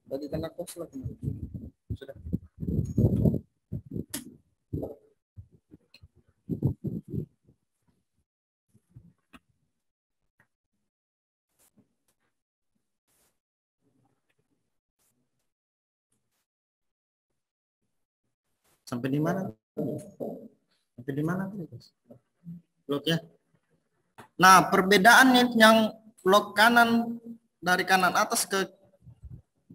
bagikan aku slide ini. Sudah. Sampai di mana? Sampai di mana? Blok ya. Nah, perbedaan yang blok kanan dari kanan atas ke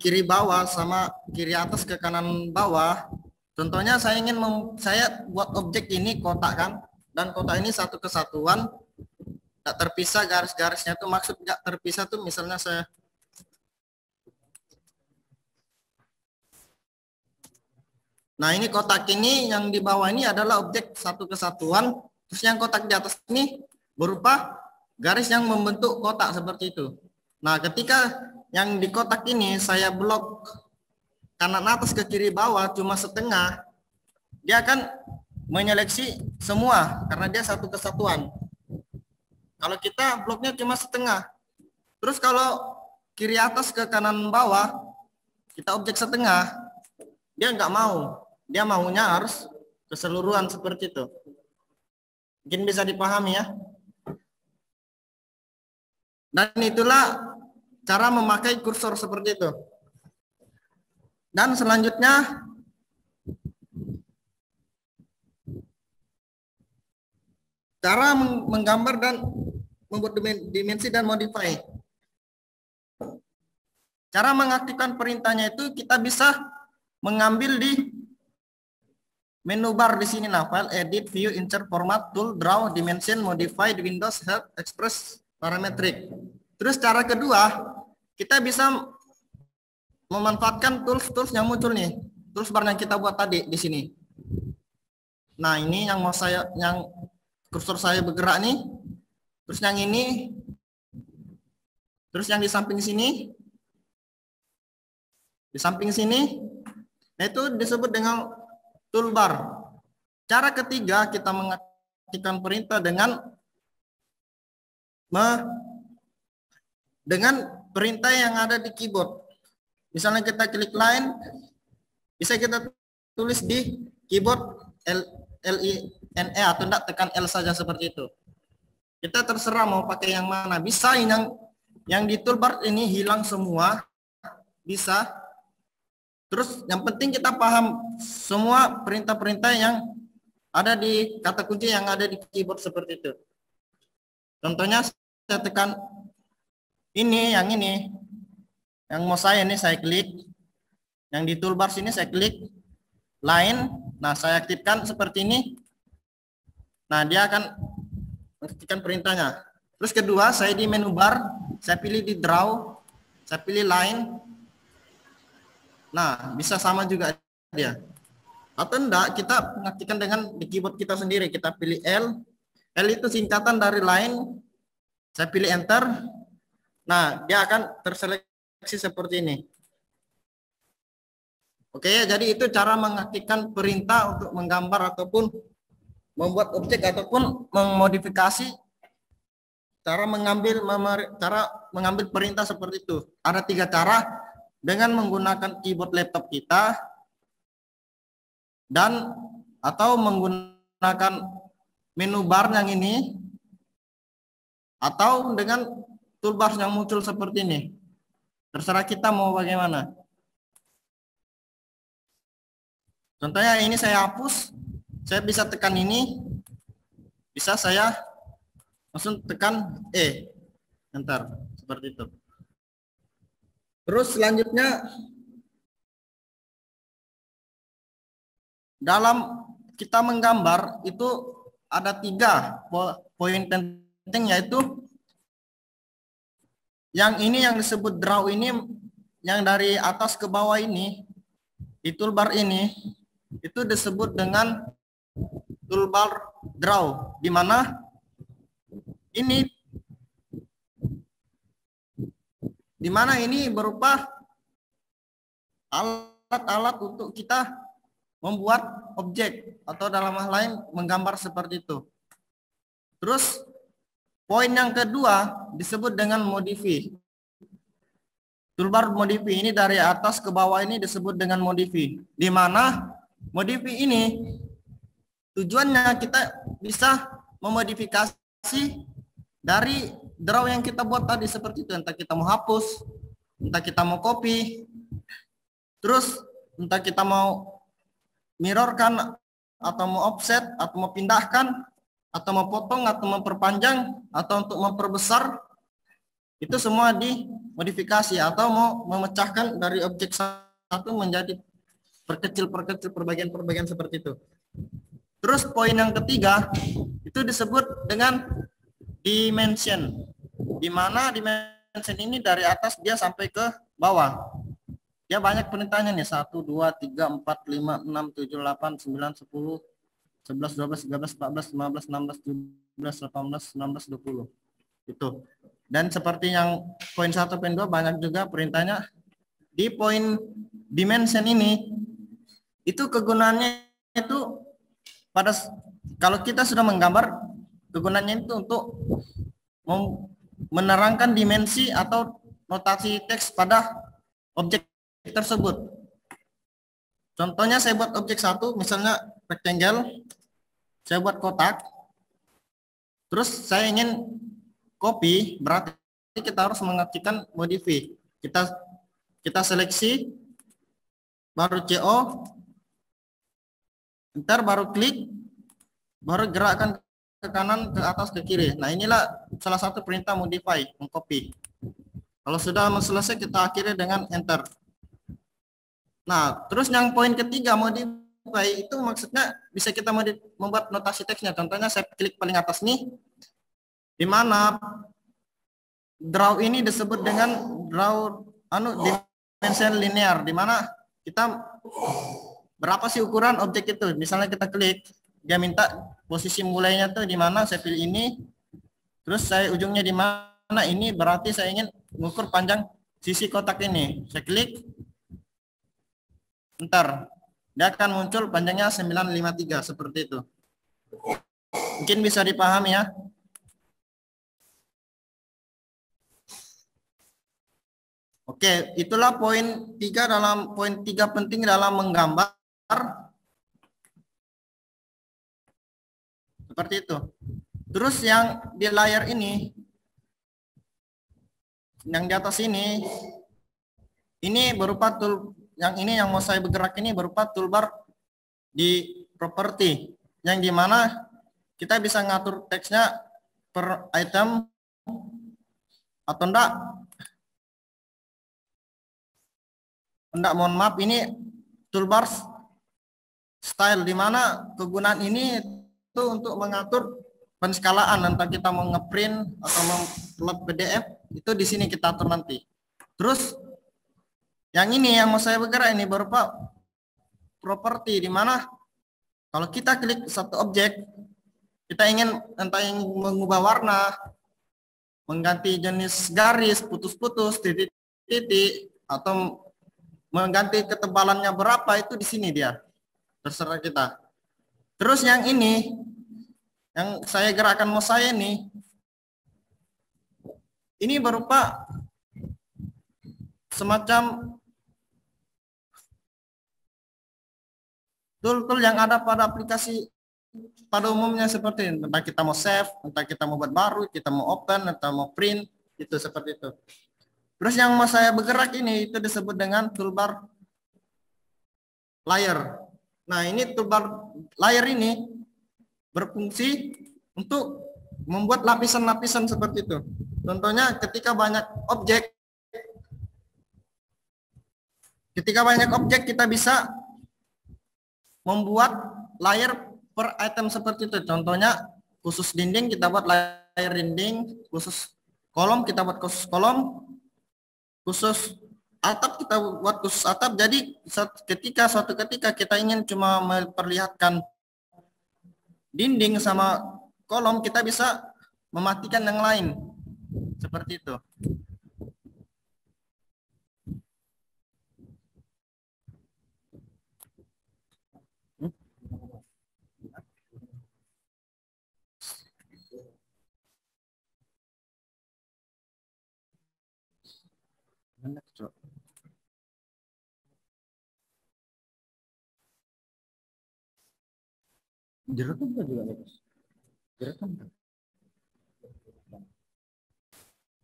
kiri bawah sama kiri atas ke kanan bawah. Contohnya saya ingin saya buat objek ini kotak kan, dan kotak ini satu kesatuan, tidak terpisah garis-garisnya tuh, maksud nggak terpisah tuh misalnya saya nah ini kotak ini yang di bawah ini adalah objek satu kesatuan, terus yang kotak di atas ini berupa garis yang membentuk kotak seperti itu. Nah, ketika yang di kotak ini saya blok kanan atas ke kiri bawah cuma setengah, dia akan menyeleksi semua karena dia satu kesatuan. Kalau kita bloknya cuma setengah, terus kalau kiri atas ke kanan bawah kita objek setengah, dia nggak mau. Dia maunya harus keseluruhan seperti itu. Mungkin bisa dipahami ya. Dan itulah cara memakai kursor seperti itu. Dan selanjutnya cara menggambar dan membuat dimensi dan modify. Cara mengaktifkan perintahnya itu kita bisa mengambil di menu bar di sini, nah, file, edit, view, insert, format, tool, draw, dimension, modify, Windows, help, express, parametric. Terus cara kedua, kita bisa memanfaatkan tools yang muncul nih, tools bar yang kita buat tadi di sini. Nah, ini yang mau saya, yang kursor saya bergerak nih, terus yang ini, terus yang di samping sini, nah itu disebut dengan toolbar. Cara ketiga kita mengaktifkan perintah dengan perintah yang ada di keyboard. Misalnya kita klik line, bisa kita tulis di keyboard LINE atau enggak tekan L saja seperti itu. Kita terserah mau pakai yang mana. Bisa yang di toolbar ini hilang semua, bisa. Terus yang penting kita paham semua perintah-perintah yang ada di kata kunci yang ada di keyboard seperti itu. Contohnya saya tekan ini, yang mau saya ini saya klik, yang di toolbar sini saya klik line, nah saya aktifkan seperti ini. Nah, dia akan aktifkan perintahnya. Terus kedua, saya di menu bar, saya pilih di draw, saya pilih line. Nah, bisa sama juga dia. Atau enggak, kita mengaktifkan dengan di keyboard kita sendiri. Kita pilih L. L itu singkatan dari line. Saya pilih enter. Nah, dia akan terseleksi seperti ini. Oke, jadi itu cara mengaktifkan perintah untuk menggambar ataupun membuat objek ataupun memodifikasi. Cara mengambil perintah seperti itu. Ada 3 cara. Dengan menggunakan keyboard laptop kita dan atau menggunakan menu bar yang ini atau dengan toolbar yang muncul seperti ini. Terserah kita mau bagaimana. Contohnya ini saya hapus, saya bisa tekan ini, bisa saya langsung tekan enter seperti itu. Terus selanjutnya dalam kita menggambar itu ada 3 poin penting, yaitu yang ini yang disebut draw ini, yang dari atas ke bawah ini di toolbar ini itu disebut dengan toolbar draw, di mana ini berupa alat-alat untuk kita membuat objek atau dalam hal lain menggambar seperti itu. Terus poin yang kedua disebut dengan modify. Toolbar modify ini dari atas ke bawah ini disebut dengan modify. Di mana modify ini tujuannya kita bisa memodifikasi dari draw yang kita buat tadi seperti itu. Entah kita mau hapus, entah kita mau copy, terus entah kita mau mirrorkan, atau mau offset, atau mau pindahkan, atau mau potong, atau memperpanjang, atau untuk memperbesar, itu semua dimodifikasi, atau mau memecahkan dari objek satu menjadi perkecil perbagian seperti itu. Terus poin yang ketiga itu disebut dengan dimension, di mana dimension ini dari atas dia sampai ke bawah. Dia banyak perintahnya nih, 1, 2, 3, 4, 5, 6, 7, 8, 9, 10, 11, 12, 13, 14, 15, 16, 17, 18, 19, 20. Itu. Dan seperti yang poin 1, poin 2 banyak juga perintahnya. Di poin dimension ini, itu kegunaannya itu pada kalau kita sudah menggambar, kegunaannya itu untuk menerangkan dimensi atau notasi teks pada objek tersebut. Contohnya saya buat objek satu, misalnya rectangle, saya buat kotak, terus saya ingin copy, berarti kita harus mengetikkan modify. Kita seleksi, baru CO, ntar baru klik, baru gerakkan ke kanan, ke atas, ke kiri. Nah, inilah salah satu perintah modify, mengcopy. Kalau sudah selesai, kita akhiri dengan enter. Nah, terus yang poin ketiga, modify, itu maksudnya bisa kita membuat notasi teksnya. Contohnya saya klik paling atas nih, di mana draw ini disebut dengan draw dimension linear, di mana kita berapa sih ukuran objek itu. Misalnya kita klik, dia minta posisi mulainya tuh di mana, saya pilih ini, terus saya ujungnya di mana, ini berarti saya ingin mengukur panjang sisi kotak ini. Saya klik, ntar dia akan muncul panjangnya 953 seperti itu. Mungkin bisa dipahami ya. Oke, itulah poin 3 penting dalam menggambar. Seperti itu. Terus yang di layar ini, yang di atas ini berupa yang mau saya bergerak ini berupa toolbar di property, yang dimana kita bisa ngatur teksnya per item atau enggak, mohon maaf, ini toolbar style, dimana kegunaan ini itu untuk mengatur penskalaan, entah kita mau ngeprint atau membuat PDF, itu di sini kita atur nanti. Terus yang ini yang mau saya bergerak ini berupa properti, di mana kalau kita klik satu objek, kita ingin entah yang mengubah warna, mengganti jenis garis, putus-putus, titik-titik, atau mengganti ketebalannya berapa, itu di sini dia. Terserah kita. Terus yang ini, yang saya gerakkan mau saya ini berupa semacam tool-tool yang ada pada aplikasi pada umumnya, seperti entah kita mau save, entah kita mau buat baru, kita mau open, atau mau print, itu seperti itu. Terus yang mau saya bergerak ini itu disebut dengan toolbar layer. Nah, ini toolbar layer ini berfungsi untuk membuat lapisan-lapisan seperti itu. Contohnya ketika banyak objek kita bisa membuat layer per item seperti itu. Contohnya khusus dinding kita buat layer dinding, khusus kolom kita buat khusus kolom, khusus atap kita buat khusus atap. Jadi suatu ketika kita ingin cuma memperlihatkan dinding sama kolom, kita bisa mematikan yang lain seperti itu. Direkam juga bagus. Direkam.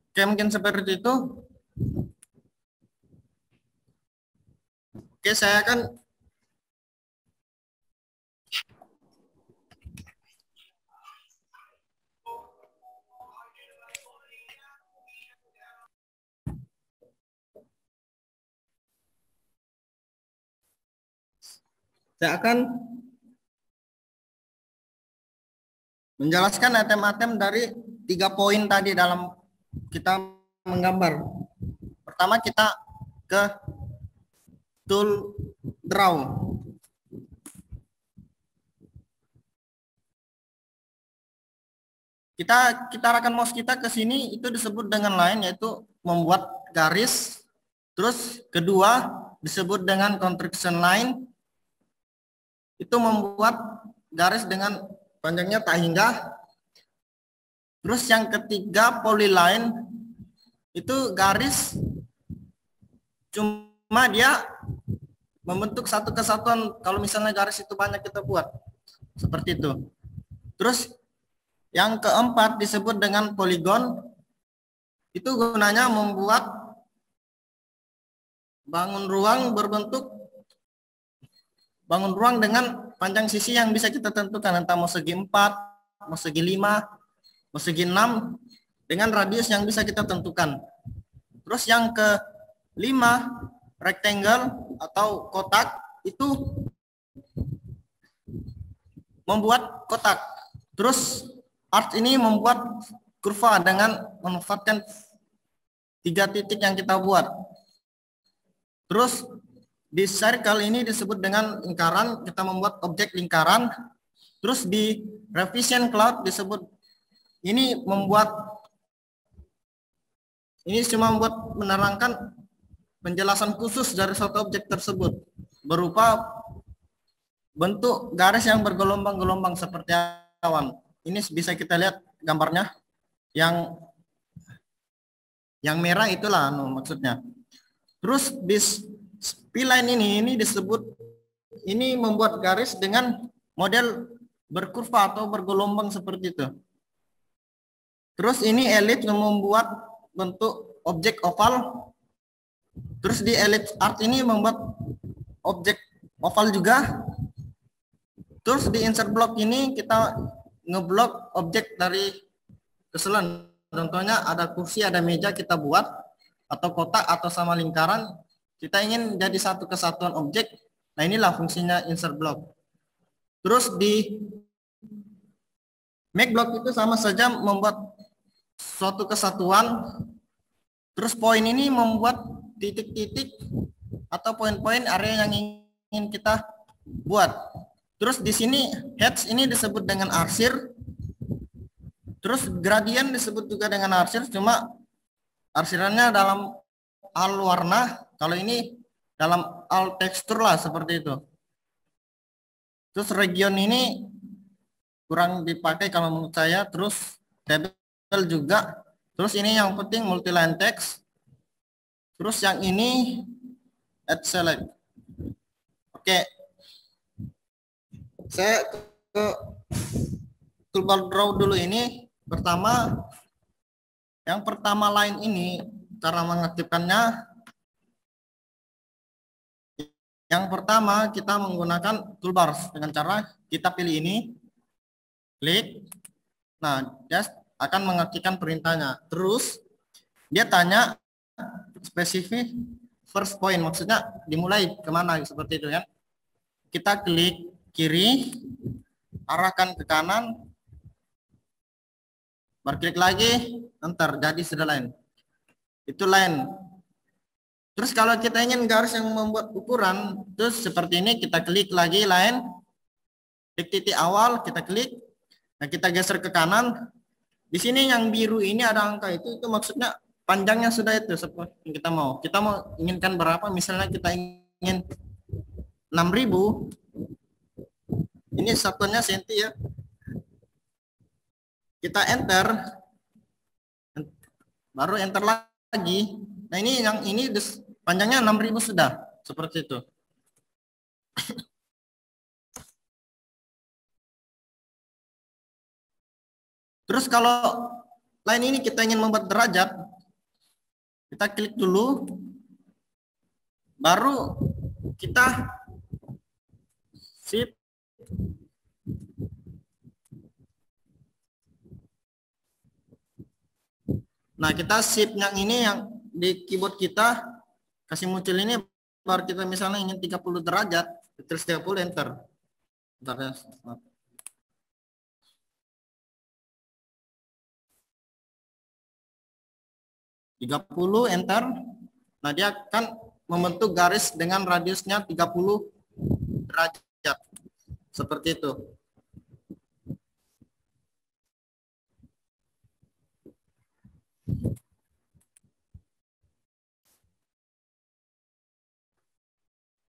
Oke, mungkin seperti itu. Oke, saya akan menjelaskan item-item dari 3 poin tadi dalam kita menggambar. Pertama kita ke tool draw. Kita arahkan mouse kita ke sini, itu disebut dengan line, yaitu membuat garis. Terus kedua disebut dengan contraction line, itu membuat garis dengan panjangnya tak hingga. Terus yang ketiga polyline, itu garis cuma dia membentuk satu kesatuan. Kalau misalnya garis itu banyak kita buat seperti itu. Terus yang keempat disebut dengan polygon, itu gunanya membuat bangun ruang dengan panjang sisi yang bisa kita tentukan, entah mau segi 4, mau segi 5, mau segi 6, dengan radius yang bisa kita tentukan. Terus yang kelima, rectangle atau kotak, itu membuat kotak. Terus art ini membuat kurva dengan memanfaatkan 3 titik yang kita buat. Terus di circle ini disebut dengan lingkaran, kita membuat objek lingkaran. Terus di revision cloud disebut, ini cuma membuat menerangkan penjelasan khusus dari suatu objek tersebut, berupa bentuk garis yang bergelombang-gelombang seperti awan. Ini bisa kita lihat gambarnya, yang merah itulah maksudnya. Terus di spline ini disebut, ini membuat garis dengan model berkurva atau bergelombang seperti itu. Terus ini ellipse yang membuat bentuk objek oval. Terus di ellipse art ini membuat objek oval juga. Terus di insert block ini kita ngeblok objek dari keselan. Contohnya ada kursi, ada meja kita buat, atau kotak atau sama lingkaran, kita ingin jadi satu kesatuan objek. Nah, inilah fungsinya insert block. Terus di make block itu sama saja membuat suatu kesatuan. Terus poin ini membuat titik-titik atau poin-poin area yang ingin kita buat. Terus di sini heads ini disebut dengan arsir. Terus gradient disebut juga dengan arsir, cuma arsirannya dalam al warna, kalau ini dalam al tekstur lah seperti itu. Terus region ini kurang dipakai kalau menurut saya. Terus table juga. Terus ini yang penting multi-line text. Terus yang ini add select. Oke. Saya ke toolbar draw dulu ini. Yang pertama line ini, cara mengaktifkannya, yang pertama kita menggunakan toolbar dengan cara kita pilih ini, klik. Nah, dia akan mengaktifkan perintahnya. Terus dia tanya spesifik first point, maksudnya dimulai kemana seperti itu kan. Kita klik kiri, arahkan ke kanan, berklik lagi, enter, jadi sudah line. Itu line. Terus kalau kita ingin garis yang membuat ukuran, terus seperti ini, kita klik lagi line, klik titik awal, kita klik. Nah, kita geser ke kanan. Di sini yang biru ini ada angka itu maksudnya panjangnya sudah itu seperti yang kita mau. Kita mau inginkan berapa? Misalnya kita ingin 6.000. Ini satuannya senti ya. Kita enter, baru enter lagi. Nah ini yang ini panjangnya 6.000 sudah seperti itu. Terus kalau line ini kita ingin membuat derajat, kita klik dulu, baru kita shift Nah, kita shift yang ini yang di keyboard kita kasih muncul ini, baru kita misalnya ingin 30 derajat, terus 30 enter. Bentar ya. 30 enter. Nah, dia akan membentuk garis dengan radiusnya 30 derajat. Seperti itu.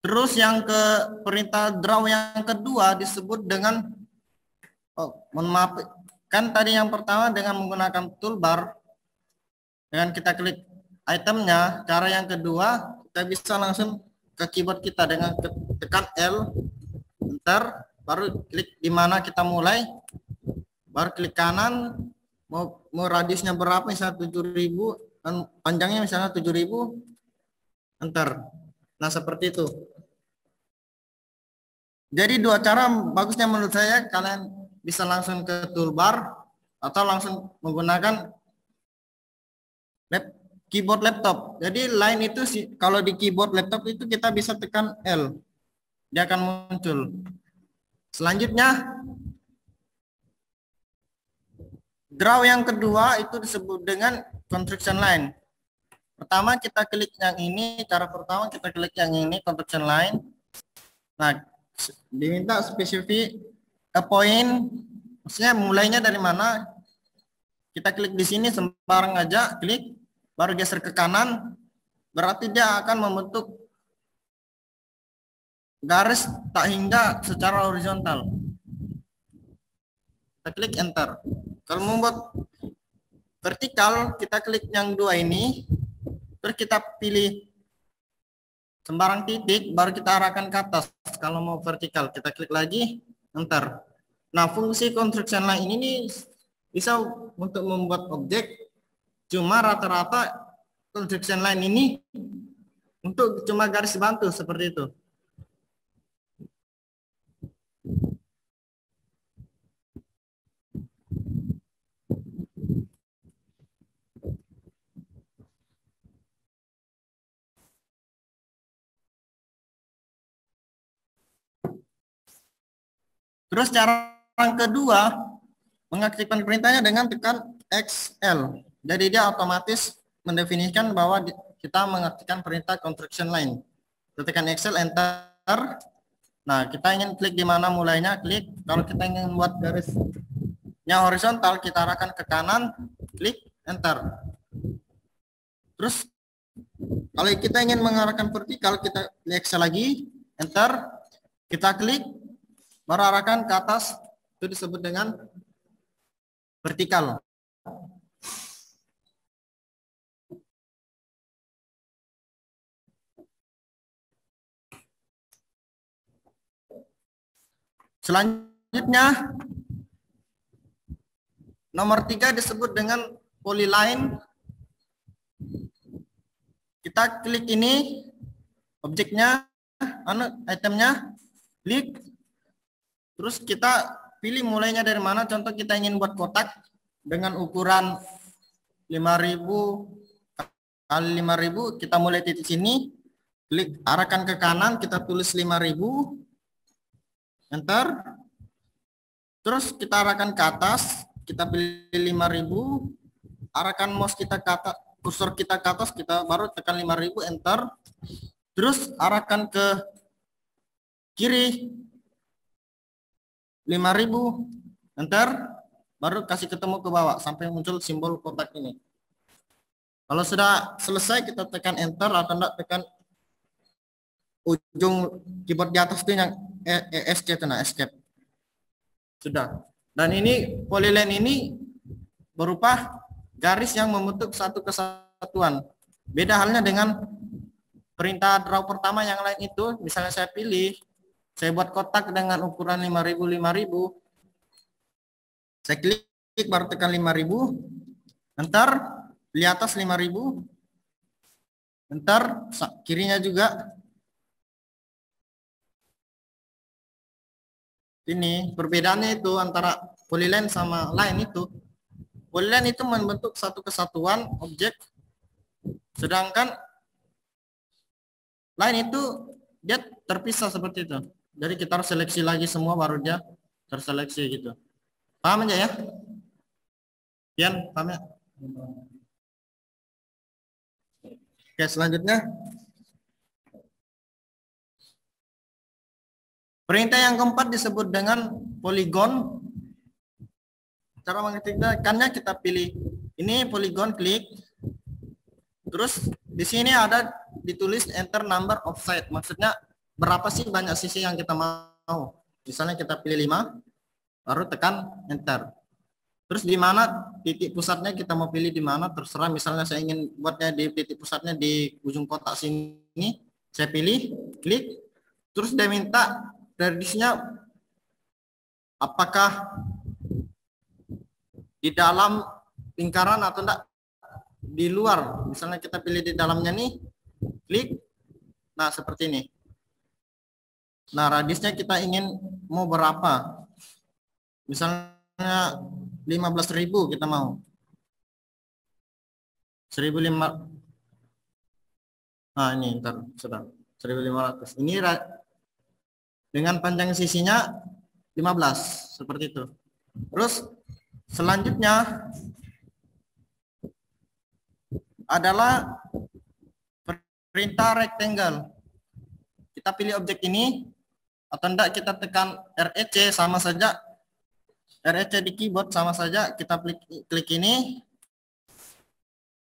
Terus yang ke perintah draw yang kedua disebut dengan, mohon maaf, kan tadi yang pertama dengan menggunakan toolbar, dengan kita klik itemnya. Cara yang kedua, kita bisa langsung ke keyboard kita dengan tekan L, enter, baru klik di mana kita mulai, baru klik kanan, mau radiusnya berapa, misalnya 7.000, dan panjangnya misalnya 7.000, enter. Nah, seperti itu. Jadi dua cara bagusnya menurut saya, kalian bisa langsung ke toolbar atau langsung menggunakan keyboard laptop. Jadi line itu kalau di keyboard laptop itu kita bisa tekan L, dia akan muncul. Selanjutnya draw yang kedua itu disebut dengan construction line. Pertama kita klik yang ini, cara pertama kita klik yang ini, construction line. Nah, diminta spesifik a point, maksudnya mulainya dari mana. Kita klik di sini sembarang aja, klik, baru geser ke kanan, berarti dia akan membentuk garis tak hingga secara horizontal. Kita klik enter. Kalau membuat vertikal, kita klik yang dua ini, terus kita pilih sembarang titik, baru kita arahkan ke atas. Kalau mau vertikal, kita klik lagi, enter. Nah, fungsi construction line ini bisa untuk membuat objek, cuma rata-rata construction line ini untuk cuma garis bantu seperti itu. Terus cara yang kedua, mengaktifkan perintahnya dengan tekan XL. Jadi dia otomatis mendefinisikan bahwa kita mengaktifkan perintah construction line. Kita tekan XL, enter. Nah, kita ingin klik di mana mulainya, klik. Kalau kita ingin membuat garisnya horizontal, kita arahkan ke kanan, klik, enter. Terus, kalau kita ingin mengarahkan vertikal, kita klik XL lagi, enter. Kita klik, baru arahkan ke atas, itu disebut dengan vertikal. Selanjutnya, nomor 3 disebut dengan polyline. Kita klik ini, objeknya, itemnya, klik, terus kita pilih mulainya dari mana. Contoh kita ingin buat kotak dengan ukuran 5.000 kali 5.000, kita mulai titik sini, klik arahkan ke kanan, kita tulis 5.000, enter. Terus kita arahkan ke atas, kita pilih 5.000, arahkan mouse kita ke atas, kursor kita ke atas, kita baru tekan 5.000, enter. Terus arahkan ke kiri 5.000, enter, baru kasih ketemu ke bawah sampai muncul simbol kotak ini. Kalau sudah selesai, kita tekan enter atau enggak tekan ujung keyboard di atas itu yang escape, nah escape. Sudah. Dan ini polyline ini berupa garis yang membentuk satu kesatuan. Beda halnya dengan perintah draw pertama yang lain itu, misalnya saya pilih, saya buat kotak dengan ukuran 5000 5000. Saya klik baru tekan 5000. Ntar di atas 5000. Ntar kirinya juga. Ini perbedaannya itu antara polyline sama line itu. Polyline itu membentuk satu kesatuan objek, sedangkan line itu dia terpisah seperti itu. Jadi kita harus seleksi lagi semua baru dia terseleksi gitu. Paham aja ya? Kian, paham ya? Oke, selanjutnya. Perintah yang keempat disebut dengan poligon. Cara mengetikkannya kita pilih ini poligon, klik. Terus di sini ada ditulis enter number of side. Maksudnya berapa sih banyak sisi yang kita mau. Misalnya kita pilih 5, baru tekan enter. Terus di mana titik pusatnya kita mau pilih di mana, terserah. Misalnya saya ingin buatnya di titik pusatnya di ujung kotak sini, saya pilih, klik. Terus dia minta radiusnya apakah di dalam lingkaran atau enggak di luar. Misalnya kita pilih di dalamnya nih, klik. Nah, seperti ini. Nah, radiusnya kita ingin mau berapa. Misalnya 15.000 kita mau. 1.500. Nah, ini ntar sudah 1.500. Ini dengan panjang sisinya 15 seperti itu. Terus selanjutnya adalah perintah rectangle. Kita pilih objek ini atau enggak kita tekan REC, sama saja. REC di keyboard sama saja, kita klik ini.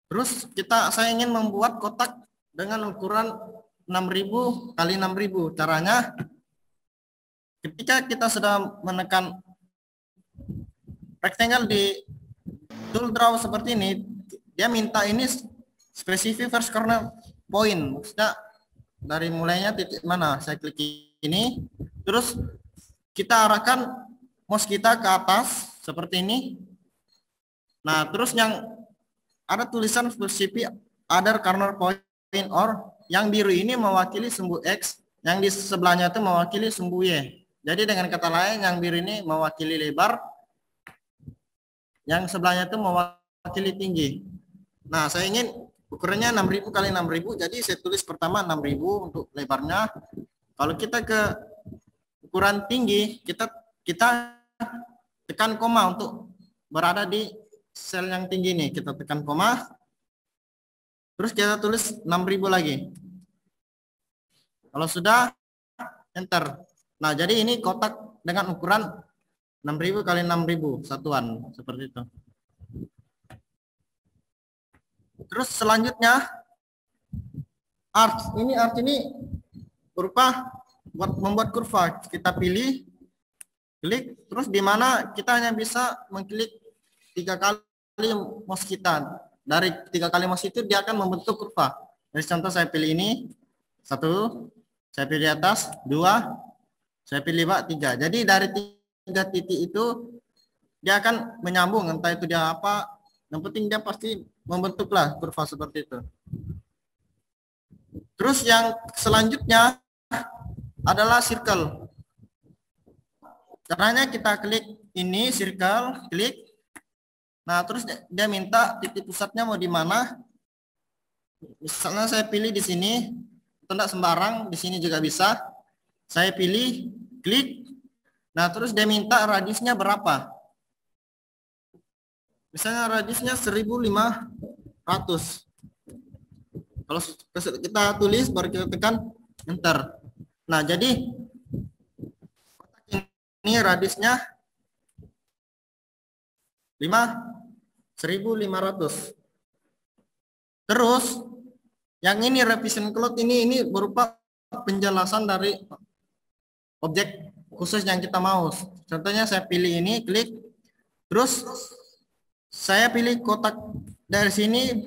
Terus saya ingin membuat kotak dengan ukuran 6000 kali 6000. Caranya ketika kita sudah menekan rectangle di tool draw seperti ini, dia minta ini specific first corner point. Maksudnya dari mulainya titik mana. Saya klik ini, terus kita arahkan mouse kita ke atas seperti ini. Nah, terus yang ada tulisan specific other corner point, or yang biru ini mewakili sumbu X, yang di sebelahnya itu mewakili sumbu Y. Jadi dengan kata lain, yang biru ini mewakili lebar, yang sebelahnya itu mewakili tinggi. Nah, saya ingin ukurannya 6000 kali 6000, jadi saya tulis pertama 6000 untuk lebarnya. Kalau kita ke ukuran tinggi, kita tekan koma untuk berada di sel yang tinggi nih. Kita tekan koma, terus kita tulis 6000 lagi. Kalau sudah, enter. Nah, jadi ini kotak dengan ukuran 6000 kali 6000 satuan seperti itu. Terus selanjutnya arc. Arc ini berupa membuat kurva. Kita pilih, klik, terus di mana kita hanya bisa mengklik 3 kali mouse kita. Dari 3 kali mouse itu dia akan membentuk kurva. Jadi contoh saya pilih ini 1, saya pilih atas 2, saya pilih 3. Jadi dari 3 titik itu dia akan menyambung, entah itu dia apa. Yang penting dia pasti membentuklah kurva seperti itu. Terus yang selanjutnya adalah circle. Caranya kita klik ini circle, klik. Nah, terus dia minta titik pusatnya mau di mana. Misalnya saya pilih di sini, atau enggak sembarang, di sini juga bisa. Saya pilih, klik. Nah, terus dia minta radiusnya berapa. Misalnya radiusnya 1500. Kalau kita tulis baru kita tekan enter. Nah, jadi ini radiusnya 1500. Terus yang ini revision cloud ini berupa penjelasan dari objek khusus yang kita mau. Contohnya saya pilih ini, klik. Terus saya pilih kotak dari sini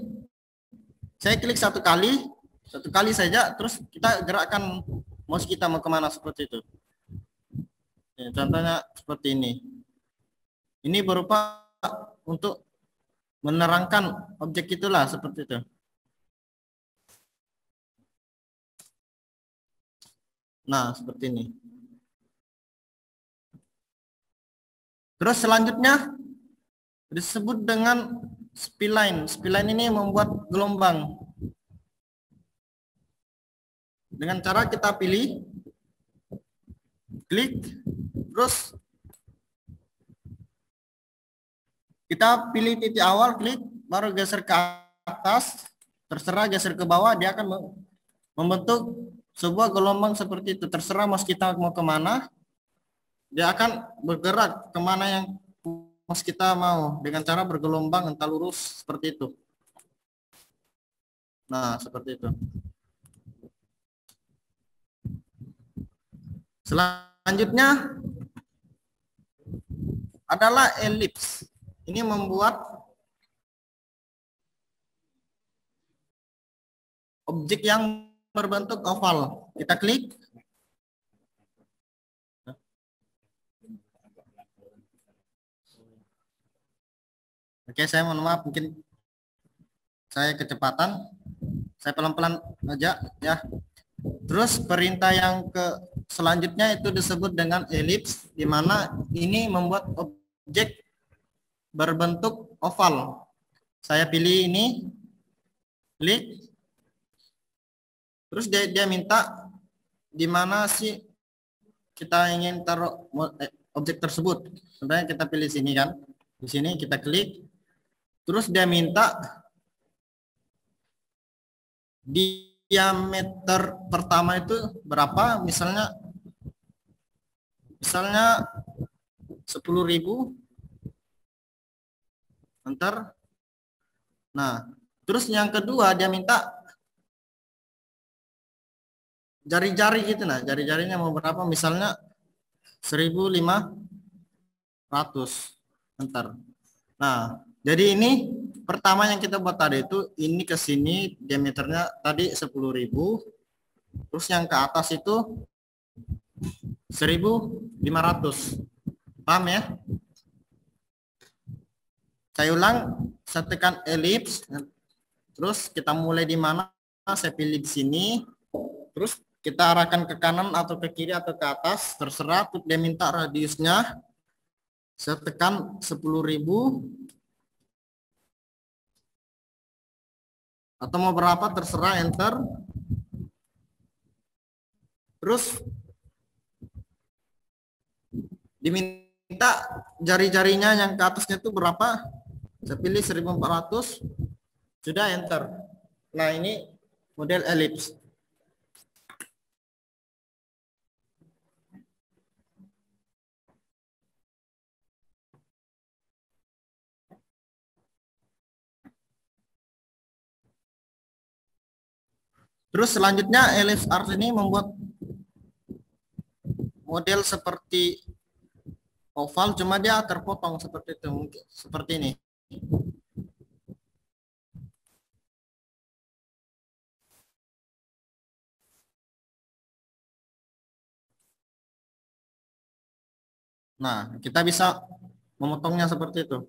Saya klik satu kali saja, terus kita gerakkan mouse kita mau kemana seperti itu. Ya, contohnya seperti ini. Ini berupa untuk menerangkan objek itulah seperti itu. Nah, seperti ini. Terus selanjutnya disebut dengan spline. Spline ini membuat gelombang. Dengan cara kita pilih, klik, terus kita pilih titik awal, klik, baru geser ke atas, terserah geser ke bawah, dia akan membentuk sebuah gelombang seperti itu. Terserah mouse kita mau kemana, dia akan bergerak kemana yang mouse kita mau dengan cara bergelombang entah lurus seperti itu. Nah, seperti itu. Selanjutnya adalah ellipse. Ini membuat objek yang berbentuk oval. Kita klik. Oke, saya mohon maaf, mungkin saya kecepatan. Saya pelan-pelan aja ya. Terus perintah yang selanjutnya itu disebut dengan ellipse, di mana ini membuat objek berbentuk oval. Saya pilih ini, klik. Terus dia minta di mana sih kita ingin taruh objek tersebut. Sebenarnya kita pilih sini kan. Di sini kita klik. Terus dia minta diameter pertama itu berapa? Misalnya 10.000. Enter. Nah, terus yang kedua dia minta jari-jari gitu, nah jari-jarinya mau berapa, misalnya 1.500. Enter. Nah, jadi ini pertama yang kita buat tadi itu, ini ke sini diameternya tadi 10.000, terus yang ke atas itu 1.500. Paham ya? Saya ulang, saya tekan ellipse, terus kita mulai di mana, saya pilih di sini, terus kita arahkan ke kanan atau ke kiri atau ke atas, terserah. Dia minta radiusnya, saya tekan 10.000, atau mau berapa terserah, enter. Terus diminta jari-jarinya yang ke atasnya itu berapa, saya pilih 1.400, sudah, enter. Nah, ini model ellipse. Terus selanjutnya ellipse art ini membuat model seperti oval, cuma dia terpotong seperti itu, mungkin seperti ini. Nah, kita bisa memotongnya seperti itu.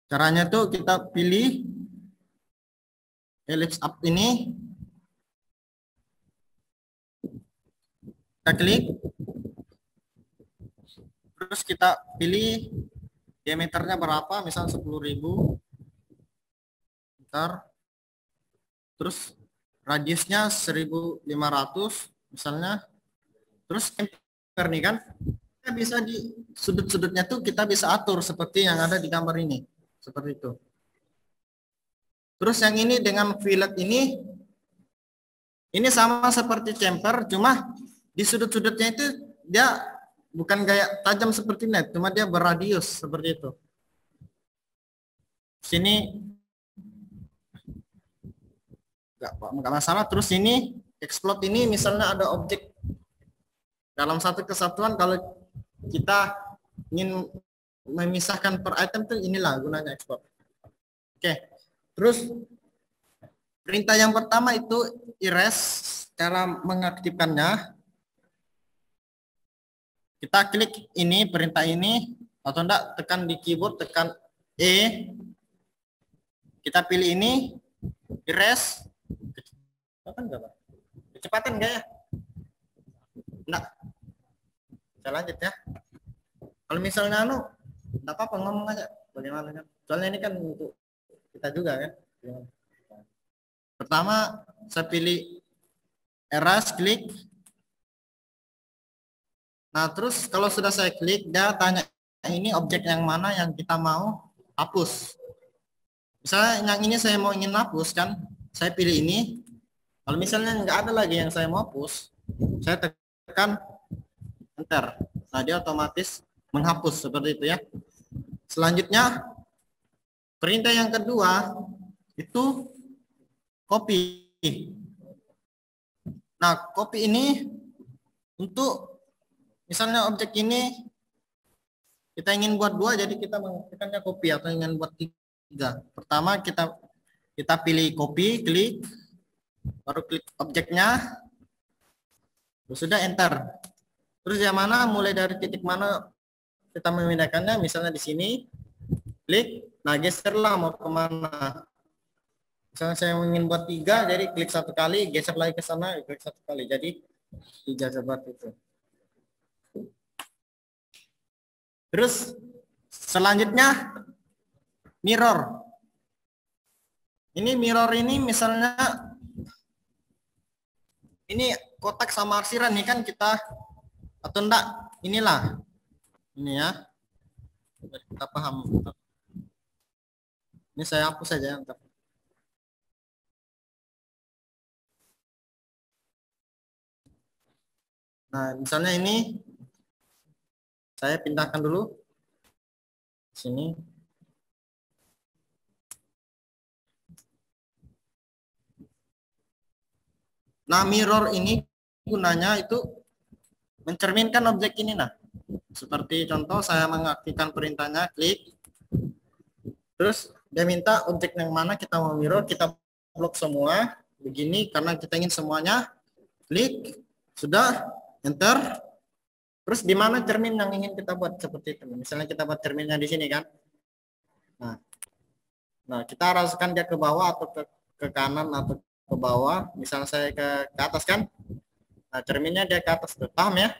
Caranya tuh kita pilih ellipse up ini, kita klik, terus kita pilih diameternya berapa, misal 10.000, ntar, terus radiusnya 1.500 misalnya, terus enter nih kan, kita bisa di sudut-sudutnya tuh kita bisa atur seperti yang ada di gambar ini, seperti itu. Terus yang ini dengan fillet ini sama seperti chamfer, cuma di sudut-sudutnya itu dia bukan kayak tajam seperti net, cuma dia berradius seperti itu. Sini nggak masalah. Terus ini explode ini misalnya ada objek dalam satu kesatuan, kalau kita ingin memisahkan per item tuh inilah gunanya export. Oke. Terus Perintah yang pertama itu erase, cara mengaktifkannya. Kita klik ini, perintah ini, atau enggak tekan di keyboard, tekan E. Kita pilih ini, erase. Kecepatan enggak, Pak? Kecepatan enggak ya? Enggak. Saya lanjut ya. Kalau misalnya enggak apa-apa, ngomong aja. Bagaimana kan? Soalnya ini kan untuk kita juga kan. Pertama, saya pilih erase, klik. Nah, terus kalau sudah saya klik, dia tanya ini objek yang mana yang kita mau hapus. Misalnya yang ini saya mau ingin hapus kan, saya pilih ini. Kalau misalnya nggak ada lagi yang saya mau hapus, saya tekan enter. Nah, dia otomatis menghapus seperti itu ya. Selanjutnya, perintah yang kedua itu copy. Nah, copy ini untuk misalnya objek ini kita ingin buat 2, jadi kita mengetikkannya copy, atau ingin buat 3. Pertama kita pilih copy, klik, baru klik objeknya, sudah enter. Terus yang mana, mulai dari titik mana kita memindahkannya, misalnya di sini, klik, nah geserlah mau kemana. Misalnya saya ingin buat 3, jadi klik 1 kali, geser lagi ke sana, klik 1 kali, jadi 3 seperti itu. Terus selanjutnya mirror. Ini mirror ini misalnya ini kotak sama arsiran nih kan kita, atau enggak inilah ini ya, kita paham. Ini saya hapus saja entar. Nah, misalnya ini saya pindahkan dulu sini. Nah, mirror ini gunanya itu mencerminkan objek ini. Nah, seperti contoh saya mengaktifkan perintahnya, klik. Terus dia minta objek yang mana kita mau mirror, kita blok semua begini karena kita ingin semuanya. Klik, sudah, enter. Terus di mana cermin yang ingin kita buat seperti itu. Misalnya kita buat cerminnya di sini kan. Nah, kita arahkan dia ke bawah atau ke kanan atau ke bawah. Misalnya saya ke atas kan. Nah, cerminnya dia ke atas tuh. Paham ya?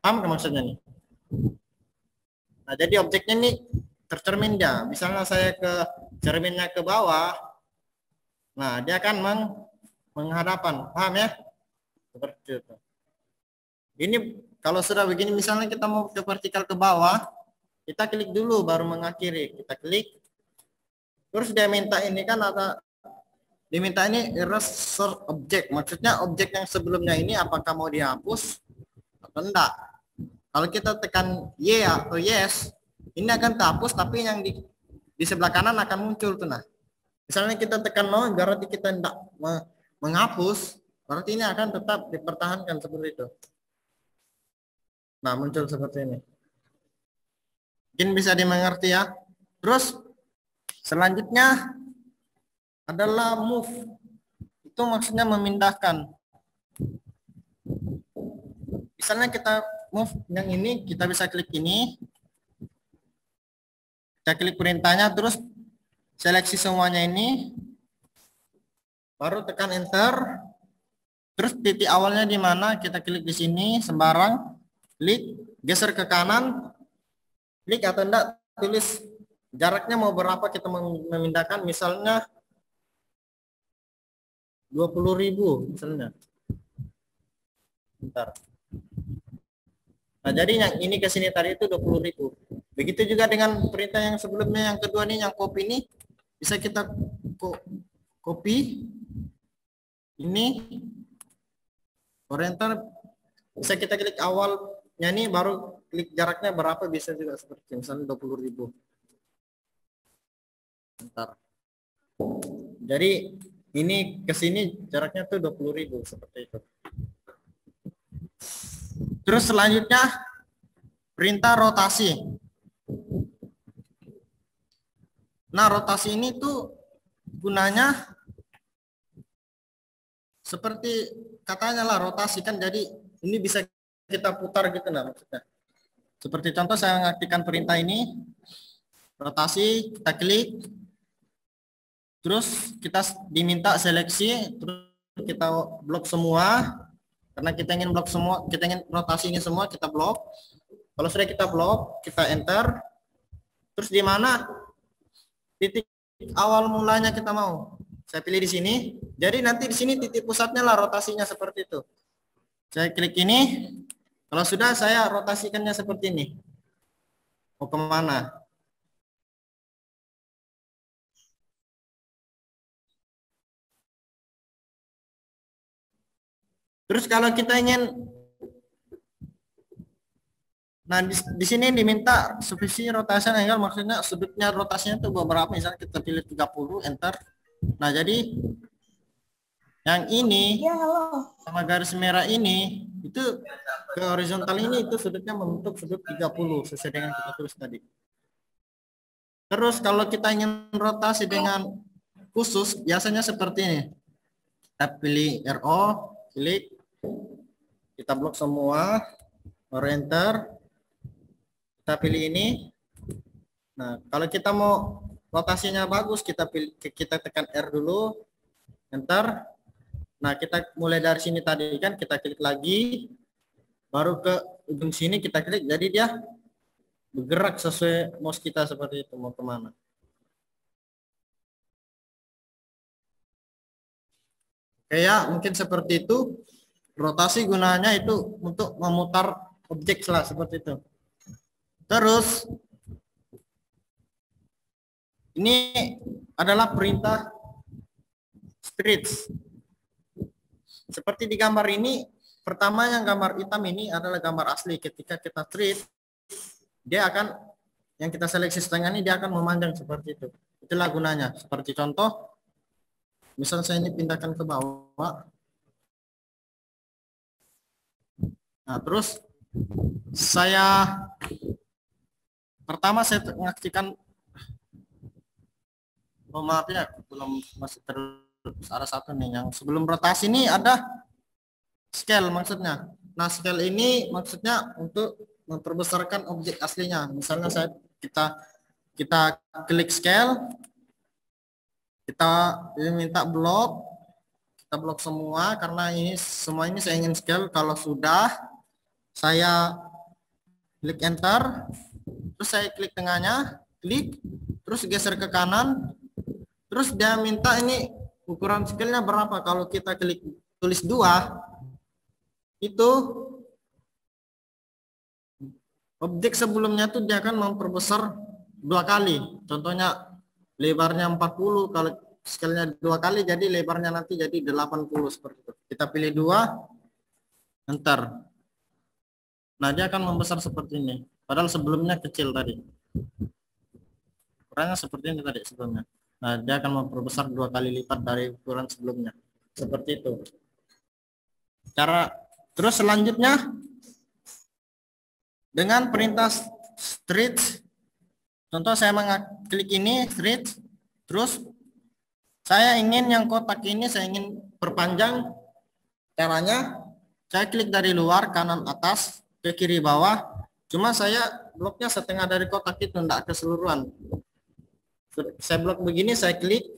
Paham kan maksudnya nih? Nah, jadi objeknya nih tercermin dia. Misalnya saya ke cerminnya ke bawah. Nah, dia akan menghadapan. Paham ya? Seperti itu. Ini kalau sudah begini, misalnya kita mau ke vertikal ke bawah, kita klik dulu baru mengakhiri. Kita klik. Terus dia minta ini kan, ada diminta ini erase objek. Maksudnya objek yang sebelumnya ini apakah mau dihapus atau enggak. Kalau kita tekan Y atau yes, ini akan terhapus, tapi yang di sebelah kanan akan muncul tuh. Nah, misalnya kita tekan no, berarti kita enggak menghapus, berarti ini akan tetap dipertahankan seperti itu. Nah, muncul seperti ini. Mungkin bisa dimengerti ya. Terus selanjutnya adalah move. Itu maksudnya memindahkan. Misalnya kita move yang ini, kita bisa klik ini. Kita klik perintahnya, terus seleksi semuanya ini. Baru tekan enter. Terus titik awalnya di mana, kita klik di sini sembarang. Klik, geser ke kanan, klik atau enggak, tulis jaraknya mau berapa kita memindahkan, misalnya 20.000 misalnya. Bentar. Nah, jadi yang ini ke sini tadi itu 20.000. Begitu juga dengan perintah yang sebelumnya, yang kedua nih, yang copy ini, bisa kita copy ini, enter, bisa kita klik awal. Ini baru klik jaraknya berapa, bisa juga seperti misalnya 20.000. Bentar. Jadi ini ke sini jaraknya tuh 20.000 seperti itu. Terus selanjutnya perintah rotasi. Nah, rotasi ini tuh gunanya seperti katanya lah rotasi kan, jadi ini bisa kita putar gitu nah maksudnya. Seperti contoh saya mengaktifkan perintah ini, rotasi, kita klik, terus kita diminta seleksi, terus kita blok semua, karena kita ingin blok semua, kita ingin rotasi ini semua, kita blok. Kalau sudah kita blok, kita enter, terus di mana titik awal mulanya kita mau. Saya pilih di sini, jadi nanti di sini titik pusatnya lah rotasinya seperti itu. Saya klik ini, kalau sudah saya rotasikannya seperti ini. Mau kemana? Terus kalau kita ingin, nah di sini diminta supervisi rotasi angle, maksudnya sudutnya rotasinya itu berapa, misalnya kita pilih 30, enter. Nah jadi yang ini sama garis merah ini itu ke horizontal ini itu sudutnya membentuk sudut 30 sesuai dengan kita tulis tadi. Terus kalau kita ingin rotasi dengan khusus biasanya seperti ini. Kita pilih RO, klik, kita blok semua, baru enter. Kita pilih ini. Nah, kalau kita mau rotasinya bagus, kita tekan R dulu, enter. Nah, kita mulai dari sini tadi kan, kita klik lagi, baru ke ujung sini kita klik, jadi dia bergerak sesuai mouse kita seperti itu, mau kemana. Oke ya, mungkin seperti itu. Rotasi gunanya itu untuk memutar objek lah, seperti itu. Terus, ini adalah perintah stretch. Seperti di gambar ini, pertama yang gambar hitam ini adalah gambar asli. Ketika kita stretch, dia akan, yang kita seleksi setengah ini, dia akan memanjang seperti itu. Itulah gunanya. Seperti contoh, misal saya ini pindahkan ke bawah. Nah, terus saya pertama saya mengaktifkan, oh maaf ya, belum, masih ada satu nih yang sebelum rotasi ini ada scale maksudnya. Nah, scale ini maksudnya untuk memperbesarkan objek aslinya. Misalnya kita klik scale, kita minta blok, kita blok semua karena ini semua ini saya ingin scale. Kalau sudah, saya klik enter, terus saya klik tengahnya, klik, terus geser ke kanan, terus dia minta ini ukuran scale-nya berapa. Kalau kita klik tulis 2, itu objek sebelumnya tuh dia akan memperbesar 2 kali. Contohnya lebarnya 40, kalau scale-nya 2 kali jadi lebarnya nanti jadi 80 seperti itu. Kita pilih 2, enter. Nah, dia akan membesar seperti ini. Padahal sebelumnya kecil tadi. Ukurannya seperti ini tadi sebelumnya. Nah, dia akan memperbesar 2 kali lipat dari ukuran sebelumnya. Seperti itu. Terus selanjutnya dengan perintah stretch. Contoh saya mengklik ini stretch, terus saya ingin yang kotak ini saya ingin perpanjang. Caranya saya klik dari luar kanan atas ke kiri bawah. Cuma saya bloknya setengah dari kotak itu, tidak keseluruhan. Saya blok begini, saya klik,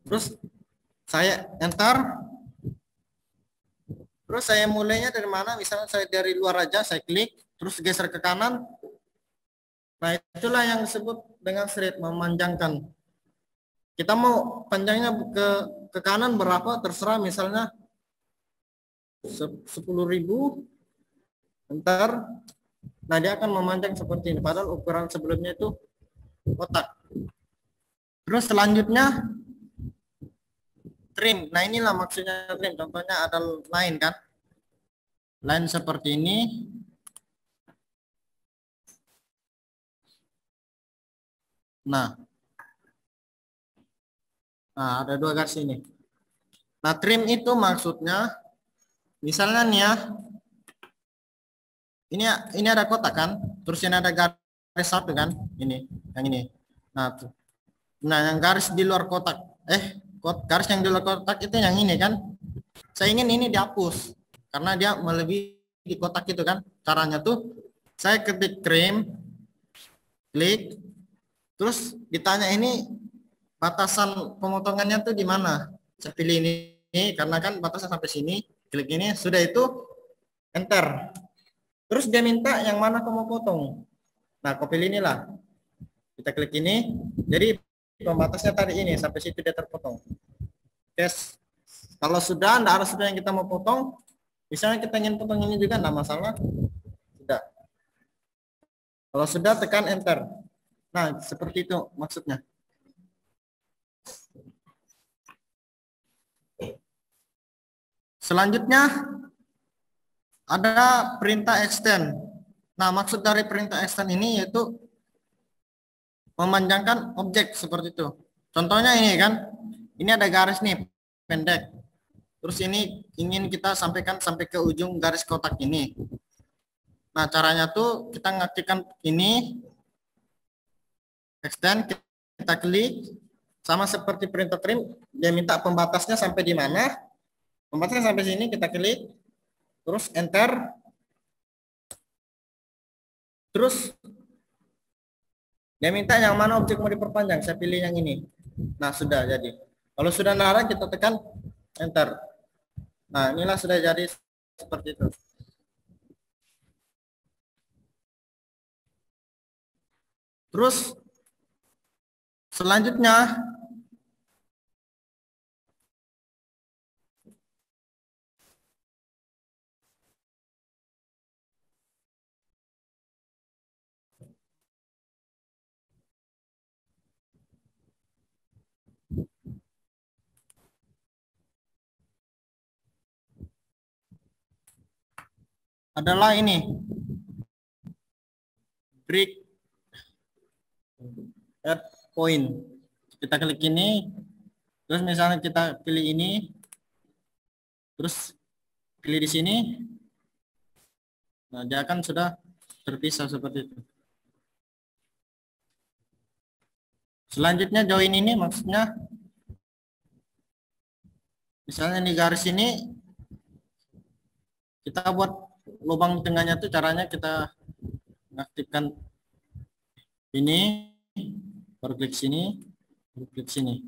terus saya enter, terus saya mulainya dari mana, misalnya saya dari luar aja, saya klik, terus geser ke kanan. Nah, itulah yang disebut dengan stretch, memanjangkan. Kita mau panjangnya ke kanan berapa, terserah, misalnya 10.000, enter. Nah, dia akan memanjang seperti ini, padahal ukuran sebelumnya itu kotak. Terus selanjutnya trim. Nah, inilah maksudnya trim. Contohnya ada line kan, line seperti ini. Nah, ada 2 garis ini. Nah, trim itu maksudnya misalnya nih ya, ini ada kotak kan, terus ini ada garis 1 kan, ini, yang ini. Nah, yang garis di luar kotak, garis yang di luar kotak itu yang ini kan. saya ingin ini dihapus karena dia melebihi di kotak itu kan. Caranya tuh saya ketik cream, klik, terus ditanya ini batasan pemotongannya tuh di mana. Saya pilih ini karena kan batasan sampai sini, klik ini, sudah itu enter. Terus dia minta yang mana kamu potong. Nah, kau pilih inilah. Kita klik ini, jadi pembatasnya tadi ini sampai situ dia terpotong. Yes. Kalau sudah, tidak ada sudah yang kita mau potong, misalnya kita ingin potong ini juga, tidak masalah. Tidak. Kalau sudah, tekan enter. Nah, seperti itu maksudnya. Selanjutnya, ada perintah extend. Nah, maksud dari perintah extend ini yaitu memanjangkan objek seperti itu. Contohnya ini kan, ini ada garis nih, pendek. Terus ini ingin kita sampaikan sampai ke ujung garis kotak ini. Nah, caranya tuh kita ngaktifkan ini, extend, kita klik, sama seperti perintah trim, dia minta pembatasnya sampai di mana. Pembatasnya sampai sini, kita klik, terus enter. Terus dia minta yang mana objek mau diperpanjang, saya pilih yang ini. Nah, sudah jadi. Kalau sudah narang, kita tekan enter. Nah, inilah sudah jadi seperti itu. Terus selanjutnya adalah ini, break add point. Kita klik ini, terus misalnya kita pilih ini, terus pilih di sini. Nah, dia akan sudah terpisah seperti itu. Selanjutnya join ini maksudnya, misalnya di garis ini kita buat lubang tengahnya tuh, caranya kita aktifkan ini, baru klik sini, baru klik sini.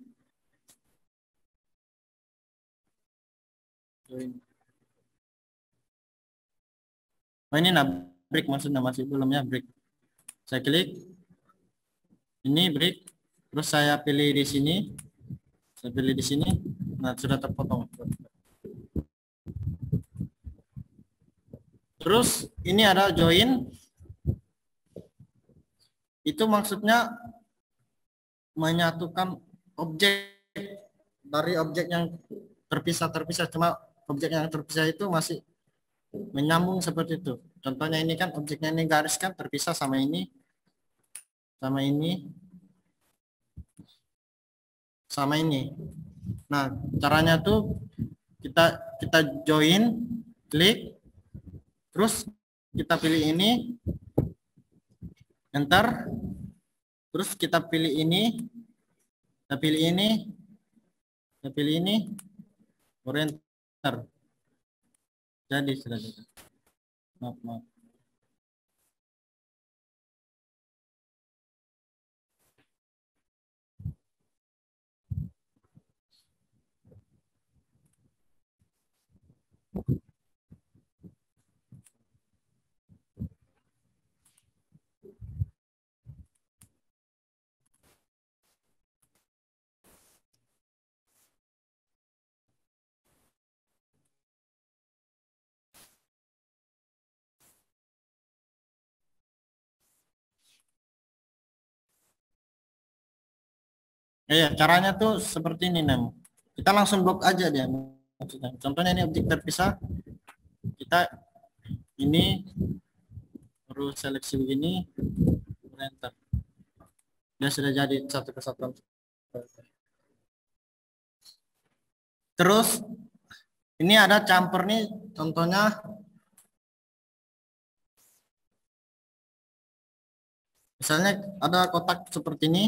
Oh, ini nah break maksudnya, masih belum ya break. Saya klik ini break, terus saya pilih di sini, saya pilih di sini. Nah, sudah terpotong. Terus ini ada join, itu maksudnya menyatukan objek dari objek yang terpisah, cuma objek yang terpisah itu masih menyambung seperti itu. Contohnya ini kan objeknya ini garis kan terpisah sama ini, sama ini, sama ini. Nah, caranya tuh kita join, klik, terus kita pilih ini, enter, terus kita pilih ini, kita pilih ini, kita pilih ini, enter. Jadi sudah jadi. Maaf. Iya, caranya tuh seperti ini, Nem. Kita langsung blok aja dia. Contohnya ini objek terpisah. Kita ini perlu seleksi begini, enter. Dia sudah jadi satu kesatuan. Terus ini ada camper nih, contohnya misalnya ada kotak seperti ini.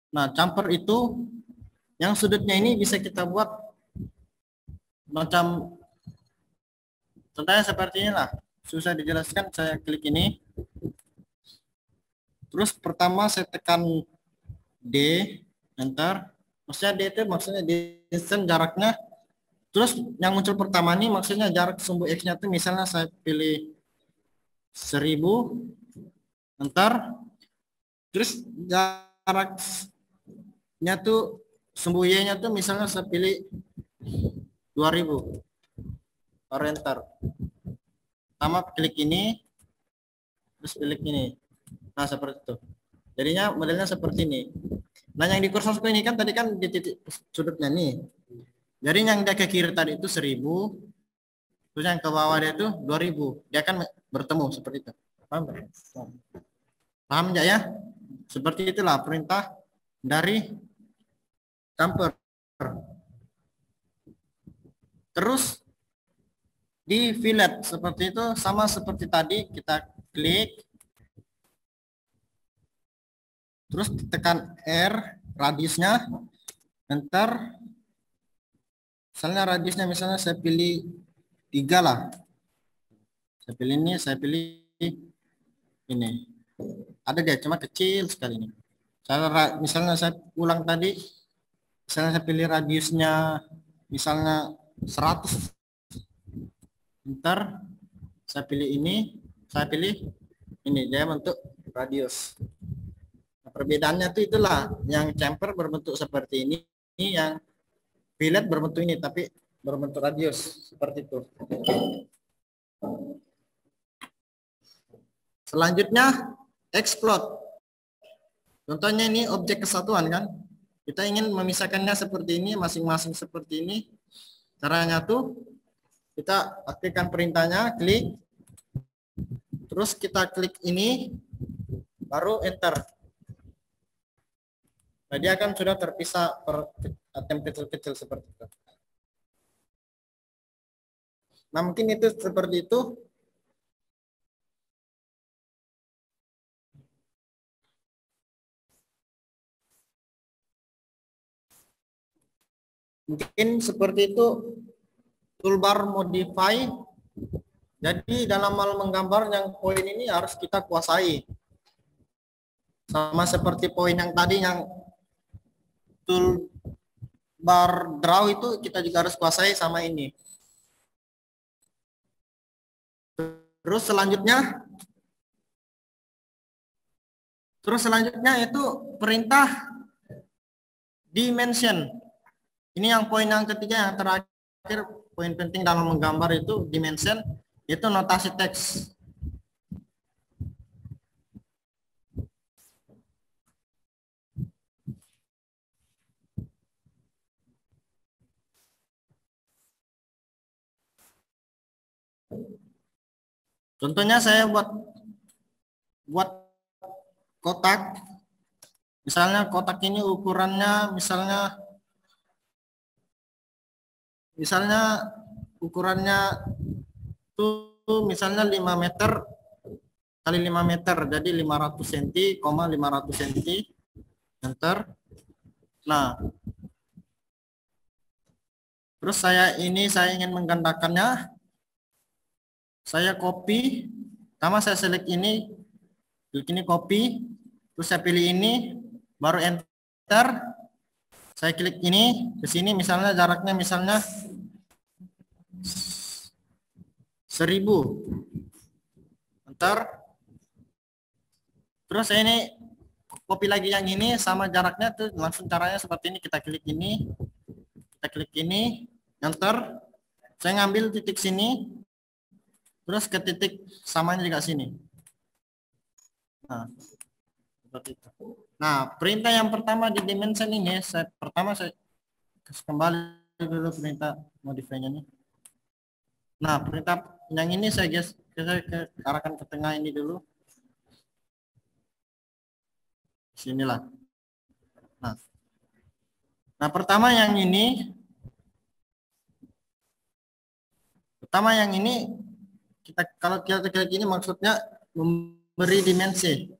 Nah, camper itu yang sudutnya ini bisa kita buat macam contohnya seperti inilah. Susah dijelaskan, saya klik ini. Terus pertama saya tekan D, enter. Maksudnya D itu maksudnya distance jaraknya. Terus yang muncul pertama ini maksudnya jarak sumbu X-nya itu misalnya saya pilih 1000, enter. Terus jaraknya tuh sumbu Y-nya tuh misalnya saya pilih 2000. Baru enter. Pertama klik ini, terus klik ini. Nah seperti itu. Jadinya modelnya seperti ini. Nah yang di kursorku ini kan tadi kan di titik sudutnya nih. Jadi yang dia ke kiri tadi itu 1000, terus yang ke bawah dia itu 2000. Dia akan bertemu seperti itu. Paham? Paham enggak ya? Seperti itulah perintah dari jumper. Terus di fillet seperti itu sama seperti tadi, kita klik, terus tekan R, radiusnya, enter. Misalnya radiusnya misalnya saya pilih 3 lah. Saya pilih ini, saya pilih ini. Ada dia cuma kecil sekali ini. Misalnya saya ulang tadi, misalnya saya pilih radiusnya misalnya 100. Ntar saya pilih ini, saya pilih ini, dia bentuk radius. Nah, perbedaannya itu itulah, yang chamfer berbentuk seperti ini, yang fillet berbentuk ini tapi berbentuk radius seperti itu. Selanjutnya explode. Contohnya ini objek kesatuan kan. Kita ingin memisahkannya seperti ini, masing-masing seperti ini. Caranya tuh kita aktifkan perintahnya, klik. Terus kita klik ini, baru enter. Nah, dia akan sudah terpisah per item kecil-kecil seperti itu. Nah, mungkin itu seperti itu. Mungkin seperti itu toolbar modify. Jadi dalam hal menggambar yang poin ini harus kita kuasai. Sama seperti poin yang tadi yang toolbar draw itu kita juga harus kuasai sama ini. Terus selanjutnya itu perintah dimension. Ini yang poin yang ketiga, yang terakhir, poin penting dalam menggambar itu dimension, itu notasi teks. Contohnya saya buat kotak. Misalnya kotak ini ukurannya misalnya ukurannya tuh misalnya 5 meter kali 5 meter, jadi 500 cm, 500 cm, enter. Nah, terus saya ingin menggandakannya, saya copy, pertama saya select ini, klik ini copy, terus saya pilih ini, baru enter. Saya klik ini ke sini, misalnya jaraknya misalnya 1000. Enter. Terus saya ini copy lagi yang ini sama jaraknya tuh, langsung caranya seperti ini, kita klik ini, enter. Saya ngambil titik sini, terus ke titik samanya juga sini. Nah, seperti itu. Nah, perintah yang pertama di dimension ini, saya kembali dulu perintah modify-nya nih. Nah, perintah yang ini saya arahkan ke tengah ini dulu. Sinilah. Nah, pertama yang ini kalau kita klik ini maksudnya memberi dimensi.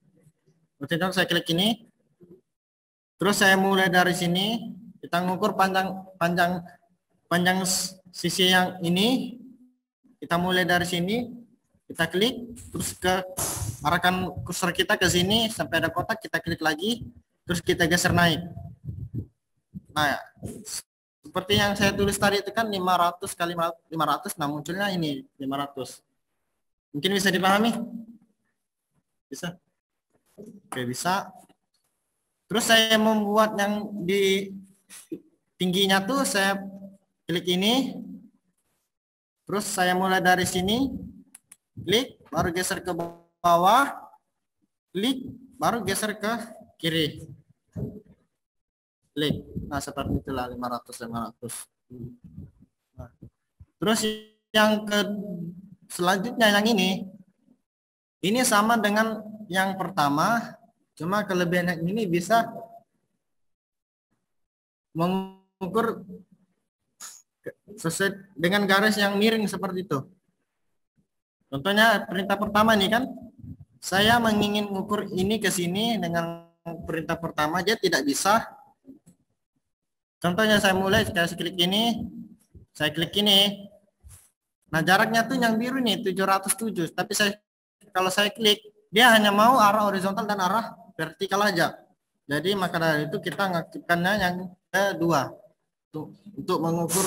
Kemudian saya klik ini, terus saya mulai dari sini, kita mengukur panjang sisi yang ini, kita mulai dari sini, kita klik, terus arahkan kursor kita ke sini sampai ada kotak, kita klik lagi, terus kita geser naik. Nah, seperti yang saya tulis tadi itu kan 500 kali 500, nah munculnya ini 500. Mungkin bisa dipahami? Bisa? Oke, bisa. Terus saya membuat yang di tingginya tuh saya klik ini. Terus saya mulai dari sini, klik, baru geser ke bawah, klik, baru geser ke kiri. Klik. Nah, seperti itulah 500. Nah, terus yang selanjutnya yang ini sama dengan yang pertama, cuma kelebihan yang ini bisa mengukur sesuai dengan garis yang miring seperti itu. Contohnya perintah pertama nih kan, saya ingin mengukur ini ke sini dengan perintah pertama, dia tidak bisa. Contohnya saya mulai, saya klik ini, saya klik ini. Nah, jaraknya tuh yang biru nih 707, tapi kalau saya klik, dia hanya mau arah horizontal dan arah vertikal aja. Jadi maka dari itu kita ngaktifkannya yang kedua untuk mengukur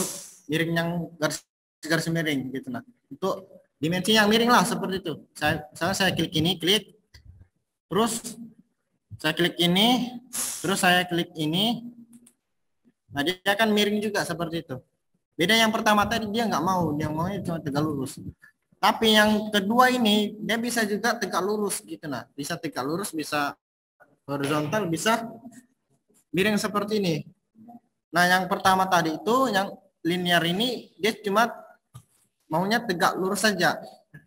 miring yang garis miring gitu. Nah, untuk dimensi yang miring lah seperti itu. Saya klik ini, terus saya klik ini, terus saya klik ini. Nah, dia akan miring juga seperti itu. Beda yang pertama tadi, dia nggak mau, dia maunya cuma tegak lurus. Tapi yang kedua ini dia bisa juga tegak lurus gitu. Nah, bisa tegak lurus, bisa horizontal, bisa miring seperti ini. Nah, yang pertama tadi itu yang linear ini dia cuma maunya tegak lurus saja.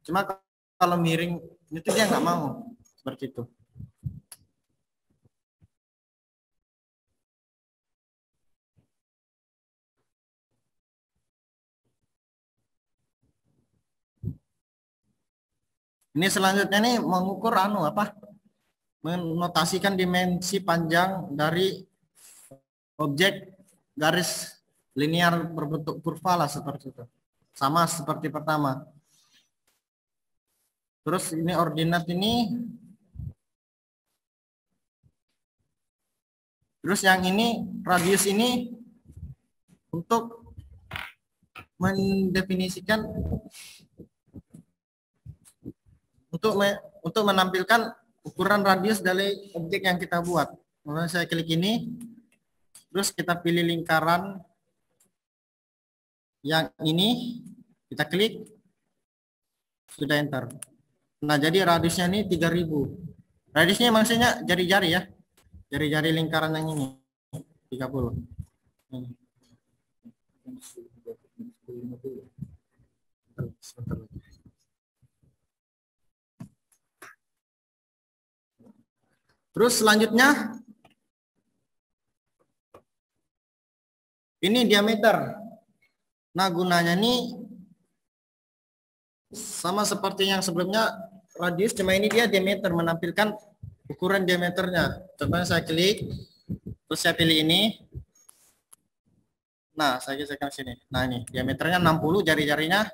Cuma kalau miring itu dia nggak mau seperti itu. Ini selanjutnya nih mengukur menotasikan dimensi panjang dari objek garis linear berbentuk kurva lah seperti itu. Sama seperti pertama. Terus ini ordinat ini. Terus yang ini radius ini untuk mendefinisikan untuk menampilkan ukuran radius dari objek yang kita buat. Kemudian saya klik ini, terus kita pilih lingkaran yang ini, kita klik, sudah enter. Nah, jadi radiusnya ini 3000. Radiusnya maksudnya jari-jari ya, jari-jari lingkaran yang ini 30. Terus selanjutnya ini diameter. Nah, gunanya ini sama seperti yang sebelumnya radius, cuma ini dia diameter, menampilkan ukuran diameternya. Contohnya saya klik, terus saya pilih ini. Nah, saya geserkan sini. Nah, ini diameternya 60, jari-jarinya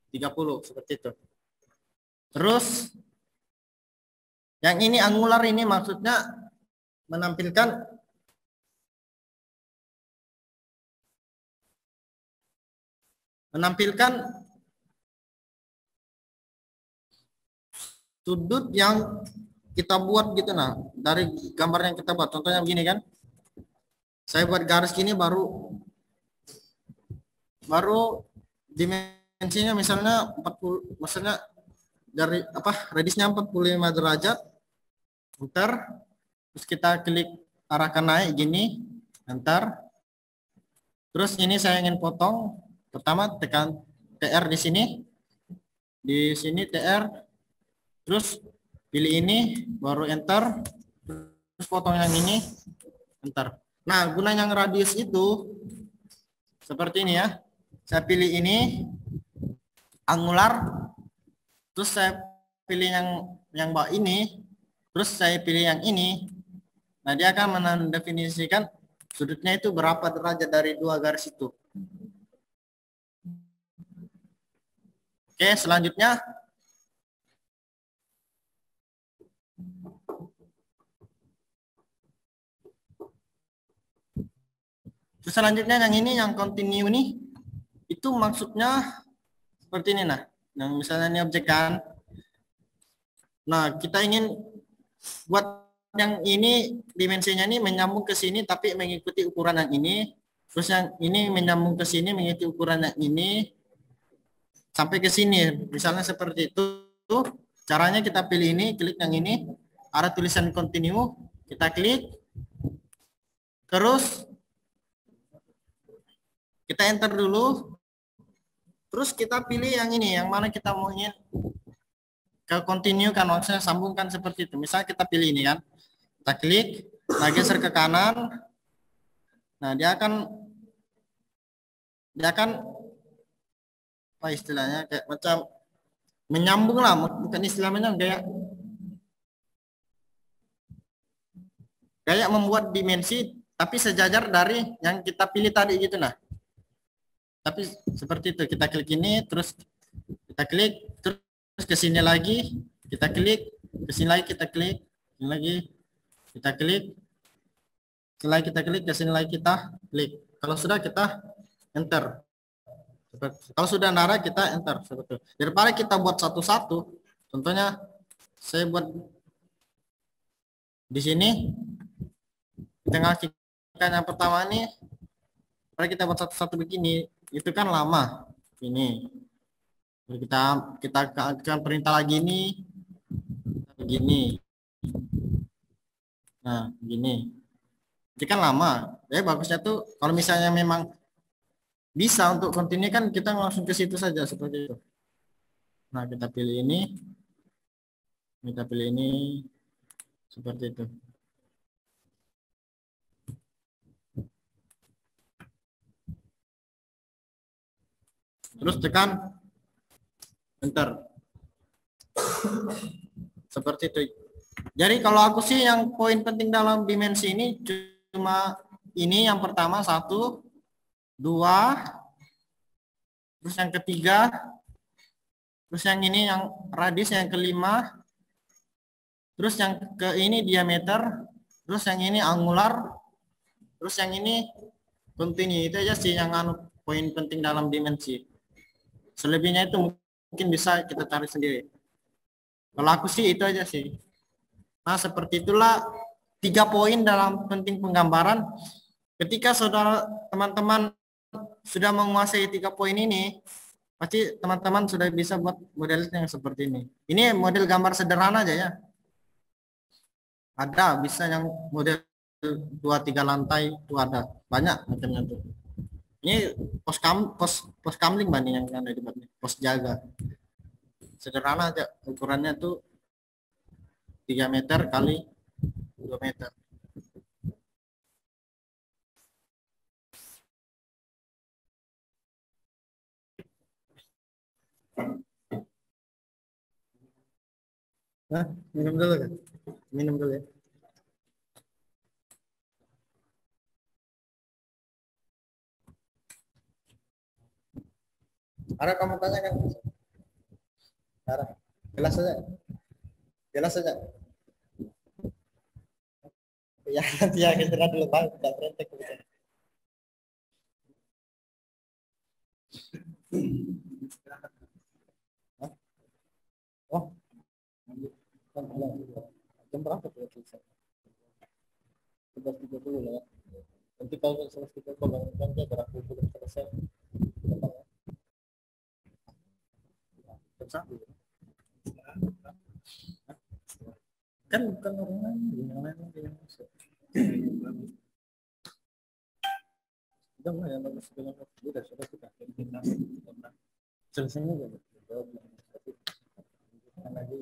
30 seperti itu. Terus yang ini angular ini maksudnya menampilkan sudut yang kita buat gitu. Nah, dari gambar yang kita buat, contohnya begini kan, saya buat garis gini, baru dimensinya misalnya 40, maksudnya dari radiusnya 45 derajat, enter. Terus kita klik arahkan naik gini, enter. Terus ini saya ingin potong, pertama tekan TR di sini TR, terus pilih ini, baru enter, terus potong yang ini, enter. Nah, guna yang radius itu seperti ini ya, saya pilih ini angular, terus saya pilih yang bawah ini, terus saya pilih yang ini. Nah, dia akan mendefinisikan sudutnya itu berapa derajat dari dua garis itu. Oke, selanjutnya yang ini yang continue nih, itu maksudnya seperti ini nah. Yang misalnya ini objek kan. Nah, kita ingin buat yang ini dimensinya ini menyambung ke sini tapi mengikuti ukuran yang ini. Terus yang ini menyambung ke sini mengikuti ukuran yang ini sampai ke sini. Misalnya seperti itu. Caranya kita pilih ini, klik yang ini, ada tulisan continue, kita klik. Terus kita enter dulu. Terus kita pilih yang ini, yang mana kita mau ingin ke continue kan, maksudnya sambungkan seperti itu. Misalnya kita pilih ini kan, kita klik, kita geser ke kanan. Nah, dia akan apa istilahnya, kayak macam menyambung lah, bukan istilahnya kayak membuat dimensi tapi sejajar dari yang kita pilih tadi gitu nah. Tapi seperti itu, kita klik ini, terus kita klik, terus ke sini lagi, kita klik, ke sini lagi kita klik, sini lagi kita klik, setelah kita klik, ke sini lagi kita klik. Kalau sudah kita enter. Kalau sudah nara kita enter seperti itu. Daripada kita buat satu-satu, contohnya saya buat di sini, di tengah yang pertama ini, kalau kita buat satu-satu begini, itu kan lama ini. Kita akan perintah lagi ini begini. Nah, begini. Itu kan lama. Ya bagusnya tuh kalau misalnya memang bisa untuk continue kan kita langsung ke situ saja seperti itu. Nah, kita pilih ini. Kita pilih ini seperti itu. Terus tekan enter. Seperti itu. Jadi kalau aku sih yang poin penting dalam dimensi ini cuma ini yang pertama 1, 2, terus yang ketiga, terus yang ini yang radius yang kelima, terus yang ke ini diameter, terus yang ini angular, terus yang ini continue. Itu aja sih yang poin penting dalam dimensi. Selebihnya itu mungkin bisa kita cari sendiri. Kalau aku sih itu aja sih. Nah, seperti itulah 3 poin dalam penting penggambaran. Ketika saudara teman-teman sudah menguasai 3 poin ini, pasti teman-teman sudah bisa buat model yang seperti ini. Ini model gambar sederhana aja ya. Ada bisa yang model 2-3 lantai itu ada. Banyak macamnya tuh. Ini pos kamling banding yang ada di depannya, pos jaga. Sederhana aja, ukurannya tuh 3 meter kali 2 meter. Nah, minum dulu kan? Minum dulu ya. Ada kamu tanya kan? Ada. Jelas saja. Jelas saja. Ya, nanti ya kita dulu Bang, tidak berentek gitu. Oh. Jam berapa tuh selesai? 11.30 lah. Nanti kalau selesai kalau dia berapa belum selesai. Kan bukan orang lain yang lain masuk. Sudah ya bagus sudah kita selesainya lagi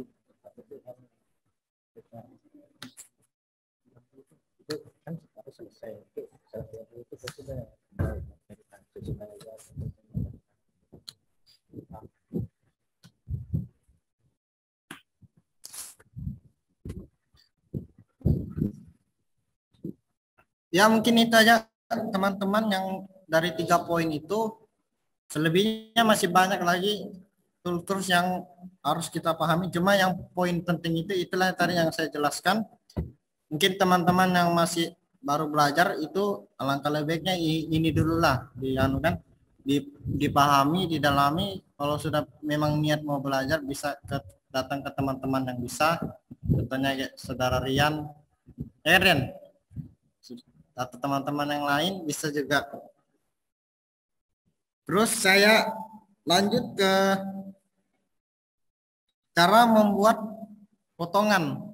itu kan harus selesai itu sudah ya mungkin itu aja teman-teman yang dari 3 poin itu. Selebihnya masih banyak lagi tools yang harus kita pahami. Cuma yang poin penting itu itulah tadi yang saya jelaskan. Mungkin teman-teman yang masih baru belajar itu alangkah lebih baiknya ini dulu lah kan dipahami, didalami. Kalau sudah memang niat mau belajar bisa datang ke teman-teman yang bisa, contohnya kayak saudara Rian, Rian, atau teman-teman yang lain bisa juga. Terus saya lanjut ke cara membuat potongan.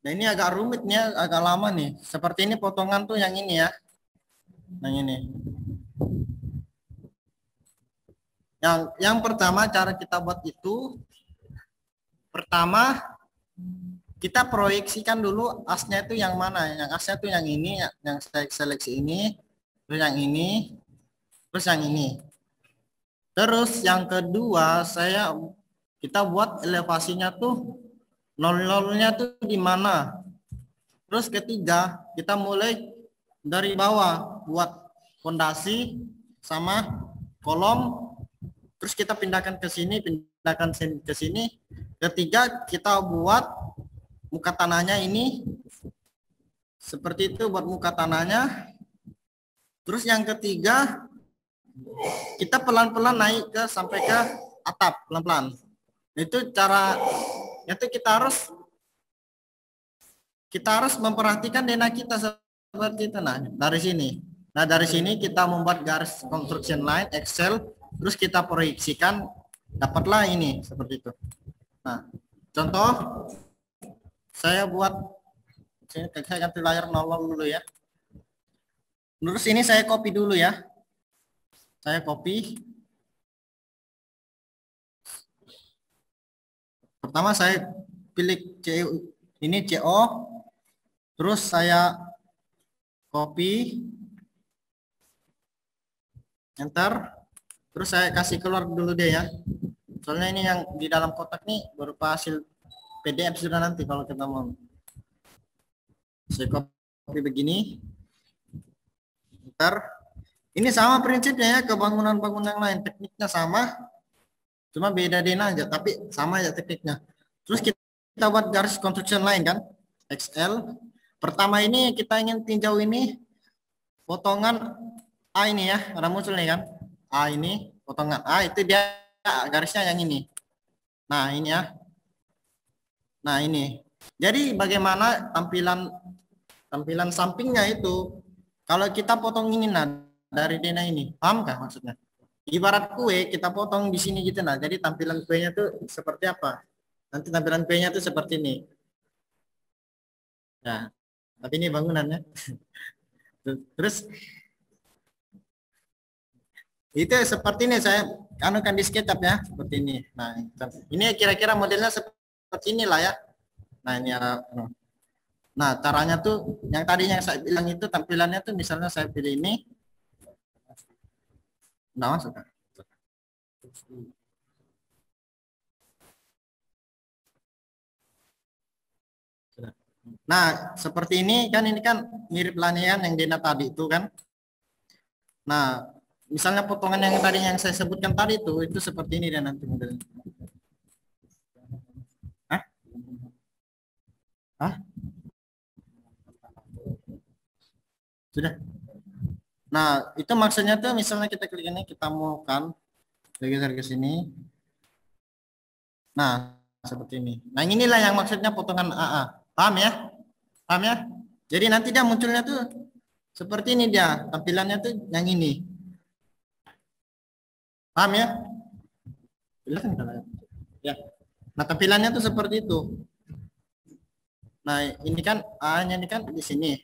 Nah ini agak rumitnya, agak lama nih. Seperti ini potongan tuh yang ini ya. Yang ini. Yang pertama cara kita buat itu, pertama kita proyeksikan dulu asnya itu yang mana. Yang asnya itu yang ini, yang saya seleksi ini, terus yang ini, terus yang ini. Terus yang kedua kita buat elevasinya tuh nol-nolnya tuh di mana. Terus ketiga kita mulai dari bawah buat fondasi sama kolom. Terus kita pindahkan ke sini, pindahkan ke sini. Ketiga kita buat muka tanahnya ini seperti itu, buat muka tanahnya. Terus yang ketiga kita pelan-pelan naik sampai ke atap pelan-pelan. Itu cara itu kita harus memperhatikan denah kita seperti itu. Nah dari sini kita membuat garis construction line Excel, terus kita proyeksikan, dapatlah ini seperti itu. Nah contoh saya ganti layar 00 dulu ya. Terus ini saya copy dulu ya. Saya copy. Pertama saya pilih ini CO, terus saya copy, enter, terus saya kasih keluar dulu deh ya. Soalnya ini yang di dalam kotak nih berupa hasil PDF sudah nanti kalau kita mau. Saya copy begini, enter. Ini sama prinsipnya ya ke bangunan-bangunan lain, tekniknya sama. Cuma beda denah aja, tapi sama aja tekniknya. Terus kita buat garis construction line kan, XL. Pertama ini kita ingin tinjau ini potongan A ini ya, ada muncul nih kan. A ini, potongan A itu dia garisnya yang ini. Nah ini ya. Nah ini. Jadi bagaimana tampilan sampingnya itu, kalau kita potong ini nah dari denah ini, paham kah maksudnya? Ibarat kue kita potong di sini gitu nah. Jadi tampilan kuenya tuh seperti apa? Nanti tampilan kuenya tuh seperti ini. Nah, tapi ini bangunannya. Terus itu seperti ini saya anukan di SketchUp ya, seperti ini. Nah, ini kira-kira modelnya seperti inilah ya. Nah, ini nah, caranya tuh yang tadinya saya bilang itu tampilannya tuh misalnya saya pilih ini. Nah, masuk. Nah, seperti ini kan mirip lanian yang Dena tadi itu kan. Nah, misalnya potongan yang tadi yang saya sebutkan tadi itu seperti ini dan nanti modelnya. Hah? Hah? Sudah. Nah, itu maksudnya tuh misalnya kita klik ini, kita mau kan bergeser ke sini. Nah, seperti ini. Nah, inilah yang maksudnya potongan AA. Paham ya? Paham ya? Jadi nanti dia munculnya tuh seperti ini dia. Tampilannya tuh yang ini. Paham ya? Ya. Nah, tampilannya tuh seperti itu. Nah, ini kan A-nya ini kan di sini.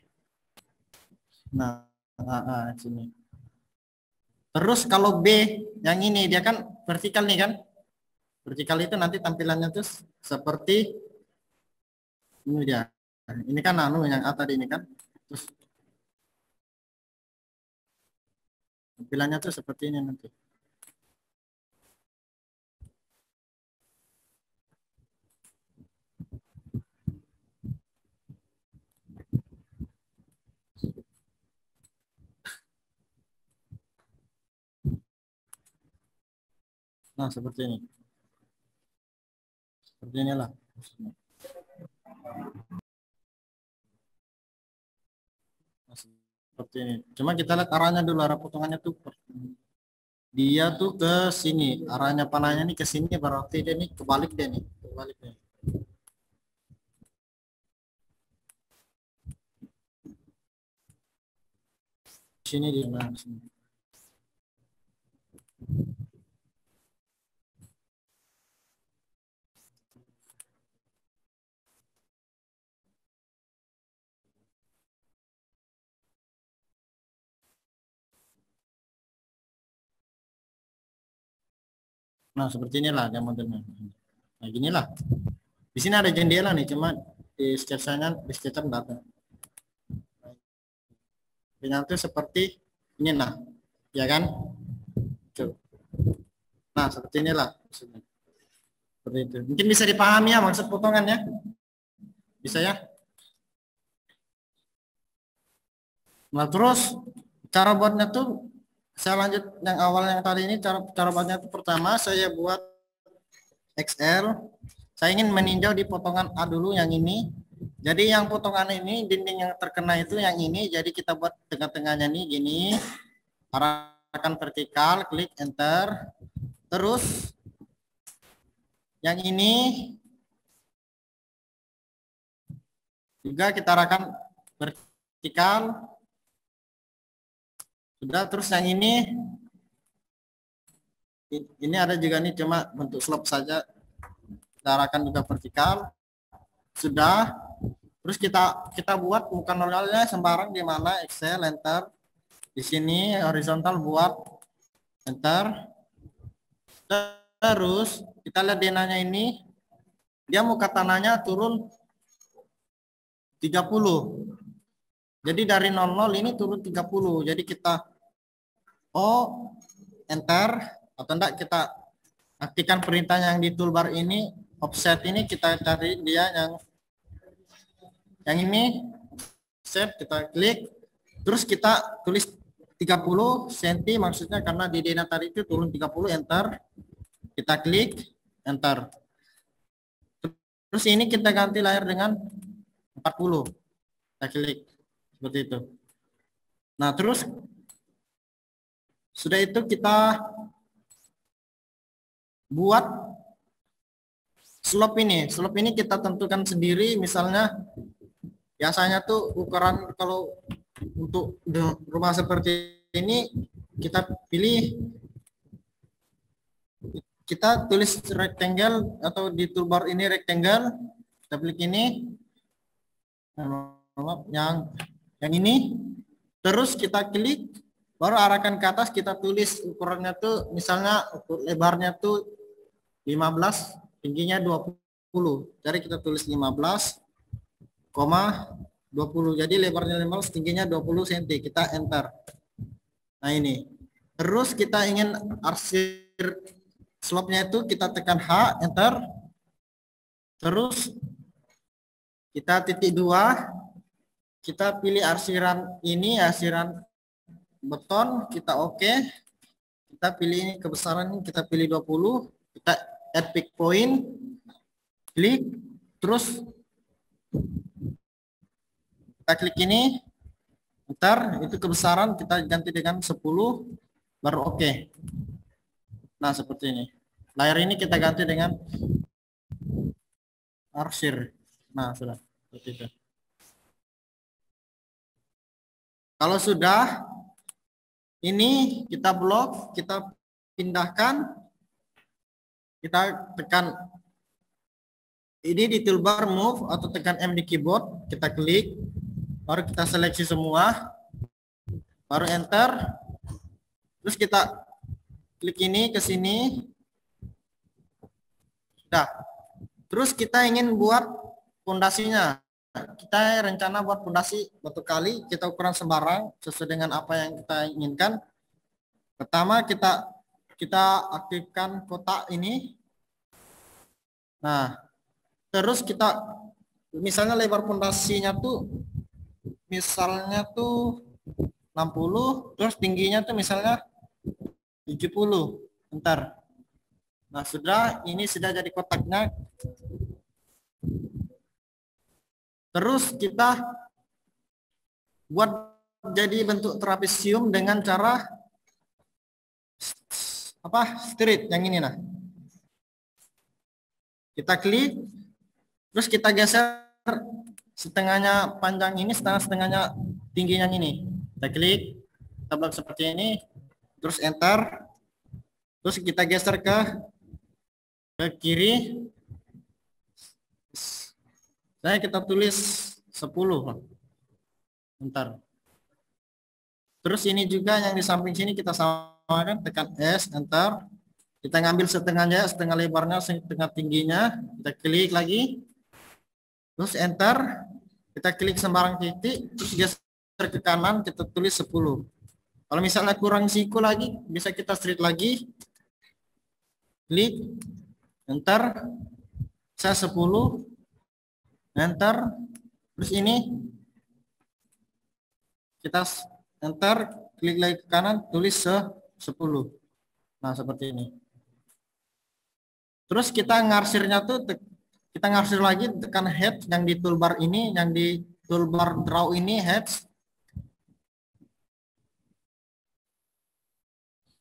Nah, sini. Terus kalau B yang ini dia kan vertikal nih kan. Vertikal itu nanti tampilannya tuh seperti ini dia. Ini kan yang A tadi ini kan. Terus tampilannya tuh seperti ini nanti. Nah, seperti ini. Seperti inilah. Nah, seperti ini. Cuma kita lihat arahnya dulu, arah potongannya tuh dia tuh ke sini. Arahnya panahnya nih ke sini, berarti dia nih kebalik dia nih. Kebalik dia. Sini dia. Nah, sini. Nah, seperti inilah dia modelnya. Nah, ginilah. Di sini ada jendela nih, cuma di sketsanya di sketsa enggak ada. Dengan itu seperti ini nah, ya kan? Tuh. Nah, seperti inilah. Seperti itu. Mungkin bisa dipahami ya maksud potongannya? Bisa ya? Nah, terus cara buatnya tuh saya lanjut yang awal yang tadi ini cara buatnya tuh pertama saya buat XL. Saya ingin meninjau di potongan A dulu yang ini. Jadi yang potongan ini dinding yang terkena itu yang ini. Jadi kita buat tengah-tengahnya nih gini. Arahkan vertikal, klik enter. Terus yang ini juga kita arahkan vertikal. Sudah, terus yang ini ada juga nih cuma bentuk slope saja. Kita arahkan juga vertikal. Sudah. Terus kita buat muka normalnya sembarang di mana Excel enter. Di sini horizontal buat enter. Terus kita lihat denanya ini dia muka tanahnya turun 30. Jadi dari 00 ini turun 30. Jadi kita enter atau enggak kita aktifkan perintah yang di toolbar ini offset ini kita cari dia yang ini set kita klik terus kita tulis 30 cm maksudnya karena di dena tadi itu turun 30 enter kita klik enter terus ini kita ganti layar dengan 40 kita klik seperti itu. Nah terus sudah itu kita buat slope ini kita tentukan sendiri misalnya biasanya tuh ukuran kalau untuk rumah seperti ini kita pilih kita tulis rectangle atau di toolbar ini rectangle kita klik ini yang ini terus kita klik baru arahkan ke atas kita tulis ukurannya tuh misalnya lebarnya tuh 15 tingginya 20 jadi kita tulis 15,20 jadi lebarnya 15 tingginya 20 cm kita enter. Nah ini terus kita ingin arsir slope-nya itu kita tekan H enter terus kita titik 2 kita pilih arsiran ini arsiran beton kita oke kita pilih ini kebesaran ini kita pilih 20 kita add pick point klik terus kita klik ini ntar itu kebesaran kita ganti dengan 10 baru oke. Nah seperti ini layar ini kita ganti dengan arsir. Nah sudah seperti itu. Kalau sudah ini kita blok kita pindahkan kita tekan ini di toolbar move atau tekan M di keyboard kita klik baru kita seleksi semua baru enter terus kita klik ini ke sini sudah terus kita ingin buat pondasinya kita rencana buat pondasi batu kali kita ukuran sembarang sesuai dengan apa yang kita inginkan pertama kita aktifkan kotak ini nah terus kita misalnya lebar pondasinya tuh misalnya tuh 60 terus tingginya tuh misalnya 70 ntar Nah, sudah, ini sudah jadi kotaknya. Terus kita buat jadi bentuk trapesium dengan cara apa? Straight yang ini nah. Kita klik, terus kita geser setengahnya panjang ini, setengahnya tinggi yang ini. Kita klik, kita buat seperti ini, terus enter, terus kita geser ke kiri. Kita tulis 10. Bentar. Terus ini juga yang di samping sini kita samakan, tekan S, enter. Kita ngambil setengahnya, setengah lebarnya, setengah tingginya. Kita klik lagi. Terus enter. Kita klik sembarang titik, terus geser ke kanan, kita tulis 10. Kalau misalnya kurang siku lagi, bisa kita straight lagi. Klik, enter. Saya 10. Enter. Terus ini kita enter, klik lagi ke kanan, tulis 10. Nah, seperti ini. Terus kita ngarsirnya tuh, kita ngarsir lagi, tekan head yang di toolbar ini, yang di toolbar draw ini, head.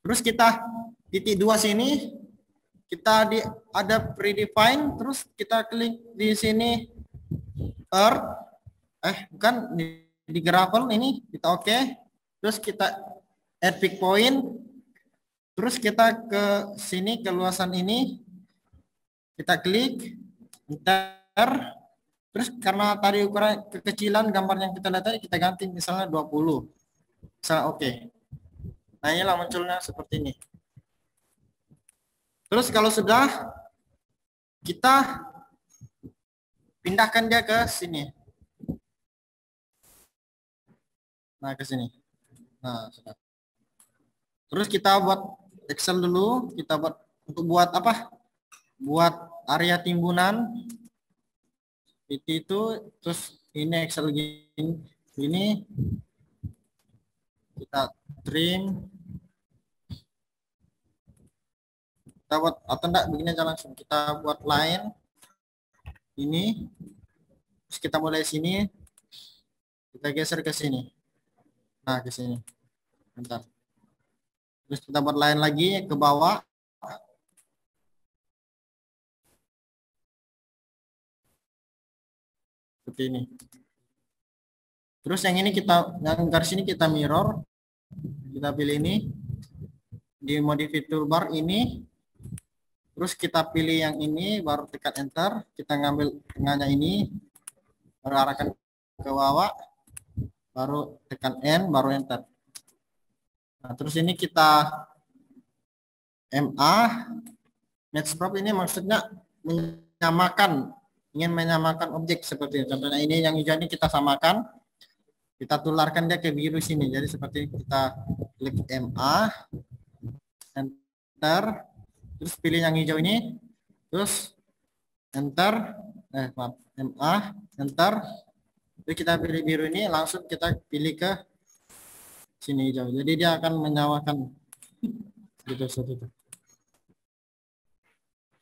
Terus kita titik 2 sini, kita ada predefine, terus kita klik di sini, earth, bukan, di gravel ini, kita oke. Terus kita add pick point, terus kita ke sini, ke luasan ini, kita klik, enter. Terus karena tadi ukuran kekecilan gambar yang kita lihat tadi, kita ganti misalnya 20. Misalnya oke. Nah, inilah munculnya seperti ini. Terus kalau sudah, kita pindahkan dia ke sini. Nah, ke sini. Nah, sudah. Terus kita buat Excel dulu, kita untuk buat apa? Buat area timbunan. Itu terus ini Excel gini. Kita trim. Kita buat atau enggak begini aja langsung. Kita buat line ini. Terus kita mulai sini. Kita geser ke sini. Nah, ke sini. Bentar. Terus kita buat line lagi ke bawah. Seperti ini. Terus yang ini yang garis ini kita mirror. Kita pilih ini. Di modify toolbar ini. Terus kita pilih yang ini, baru tekan enter. Kita ngambil tengahnya ini. Baru arahkan ke bawah. Baru tekan N, baru enter. Nah, terus ini kita MA. Match prop ini maksudnya ingin menyamakan objek seperti itu. Contohnya ini yang hijau ini kita samakan. Kita tularkan dia ke biru sini. Jadi seperti kita klik MA, enter, terus pilih yang hijau ini, terus enter, MA, enter, terus kita pilih biru ini, langsung kita pilih ke sini hijau. Jadi dia akan menyamakan gitu seperti itu.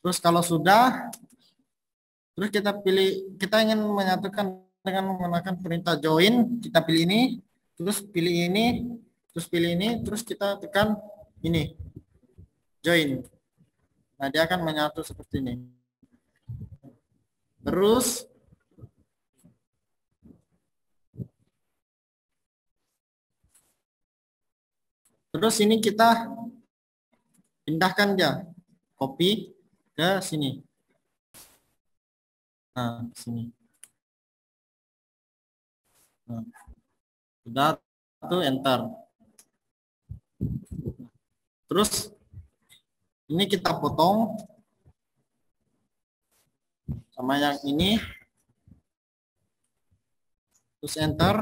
Terus kalau sudah, terus kita pilih, kita ingin menyatukan dengan menggunakan perintah join, kita pilih ini, terus pilih ini, terus pilih ini, terus kita tekan ini, join. Nah, dia akan menyatu seperti ini. Terus ini kita pindahkan dia, copy ke sini. Nah, sini. Nah, sudah tuh enter. Terus ini kita potong sama yang ini. Terus enter.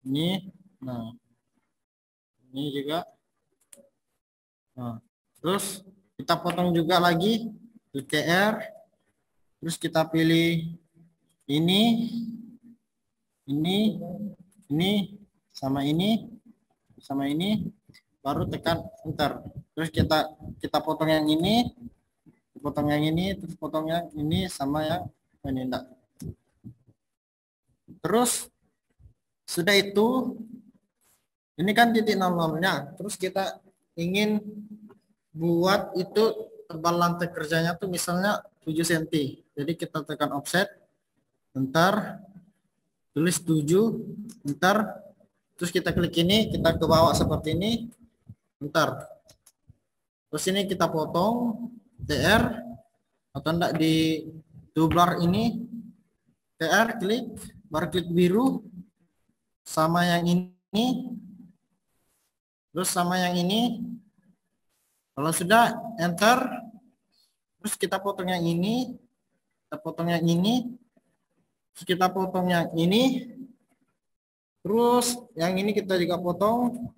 Ini. Nah. Ini juga. Nah, terus kita potong juga lagi UTR. Terus kita pilih ini, sama ini, sama ini. baru tekan enter. Terus kita potong yang ini, potong yang ini, terus potong yang ini sama yang ini enggak. Terus sudah itu, ini kan titik 00-nya. Terus kita ingin buat itu tebal lantai kerjanya tuh misalnya 7 cm. Jadi kita tekan offset, enter, tulis 7, enter, terus kita klik ini, kita ke bawah seperti ini, enter. Terus ini kita potong TR atau enggak di toolbar ini, TR klik, baru klik biru sama yang ini, terus sama yang ini. Kalau sudah enter, terus kita potong yang ini, kita potong yang ini, terus kita potong yang ini, terus yang ini kita juga potong,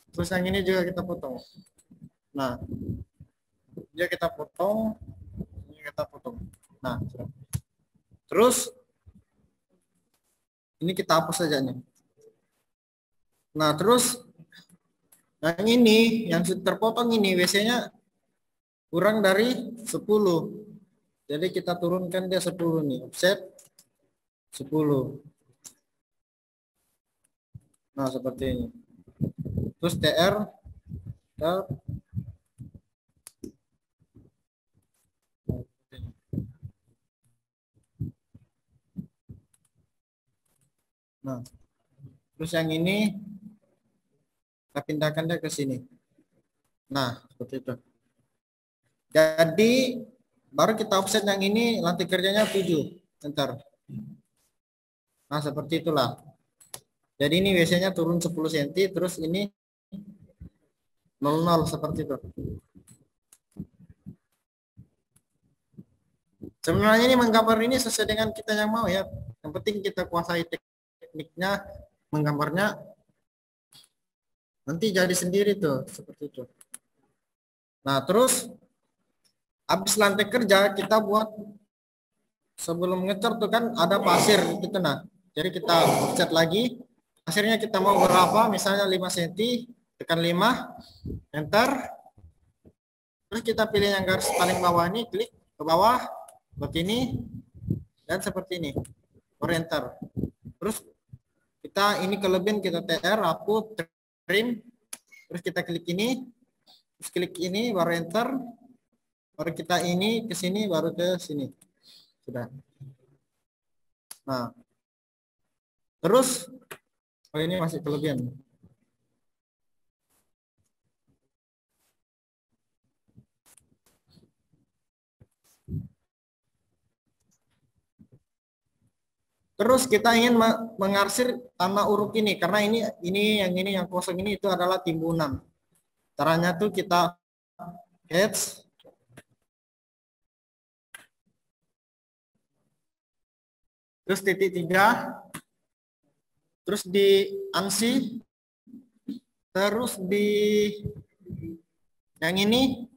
terus yang ini juga kita potong. Nah, dia kita potong, ini kita potong. Nah, terus ini kita hapus saja nih. Nah, terus yang ini, yang sudah terpotong ini WC-nya kurang dari 10. Jadi kita turunkan dia 10 nih, offset 10. Nah, seperti ini. Terus TR. Nah, terus yang ini kita pindahkan dia ke sini. Nah, seperti itu. Jadi baru kita offset yang ini, lantai kerjanya 7. Enter. Nah, seperti itulah. Jadi ini WC-nya turun 10 cm, terus ini 00 seperti itu. Sebenarnya ini menggambar ini sesuai dengan kita yang mau ya. Yang penting kita kuasai tekniknya, menggambarnya. Nanti jadi sendiri tuh, seperti itu. Nah, terus habis lantai kerja kita buat sebelum ngecat tuh kan ada pasir gitu. Nah, jadi kita cat lagi. Pasirnya kita mau berapa? Misalnya 5 cm, tekan 5, enter. Terus kita pilih yang garis paling bawah ini, klik ke bawah, begini, dan seperti ini. Baru enter. Terus kita ini kelebihan kita TR, hapus, trim. Terus kita klik ini, terus klik ini, baru enter. Baru kita ini ke sini, baru ke sini. Sudah. Nah, terus oh ini masih kelebihan. Terus kita ingin mengarsir tanah uruk ini karena ini yang kosong ini itu adalah timbunan. Caranya tuh kita heads, terus titik 3, terus di ANSI, terus di yang ini,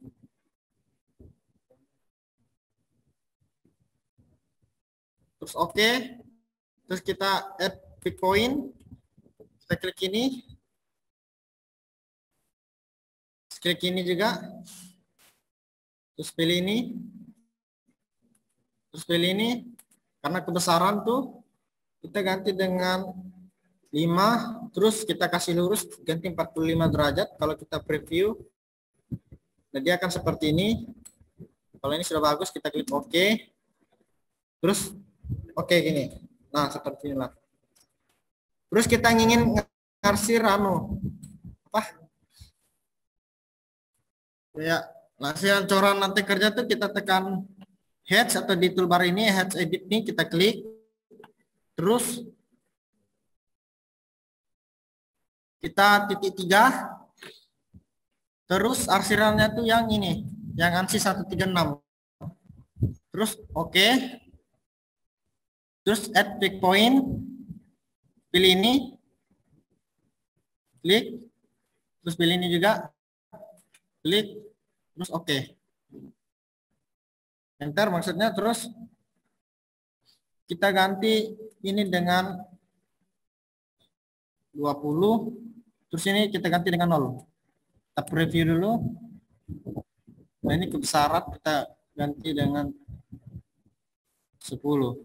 terus oke. Terus kita add pick point, kita klik ini, klik ini juga, terus pilih ini, terus pilih ini. Karena kebesaran tuh kita ganti dengan 5, terus kita kasih lurus ganti 45 derajat. Kalau kita preview, nah dia akan seperti ini. Kalau ini sudah bagus, kita klik OK. Terus OK gini. Nah, seperti inilah. Terus kita ingin ngarsir apa? Ya, hasil coran nanti kerja tuh kita tekan heads atau di toolbar ini heads edit nih kita klik. Terus kita titik 3. Terus arsirannya tuh yang ini, yang ANSI 136. Terus oke. Terus add pick point, pilih ini, klik, terus pilih ini juga, klik, terus oke. Enter maksudnya, terus kita ganti ini dengan 20, Terus ini kita ganti dengan 0. Kita preview dulu. Nah, ini kebesaran kita ganti dengan 10.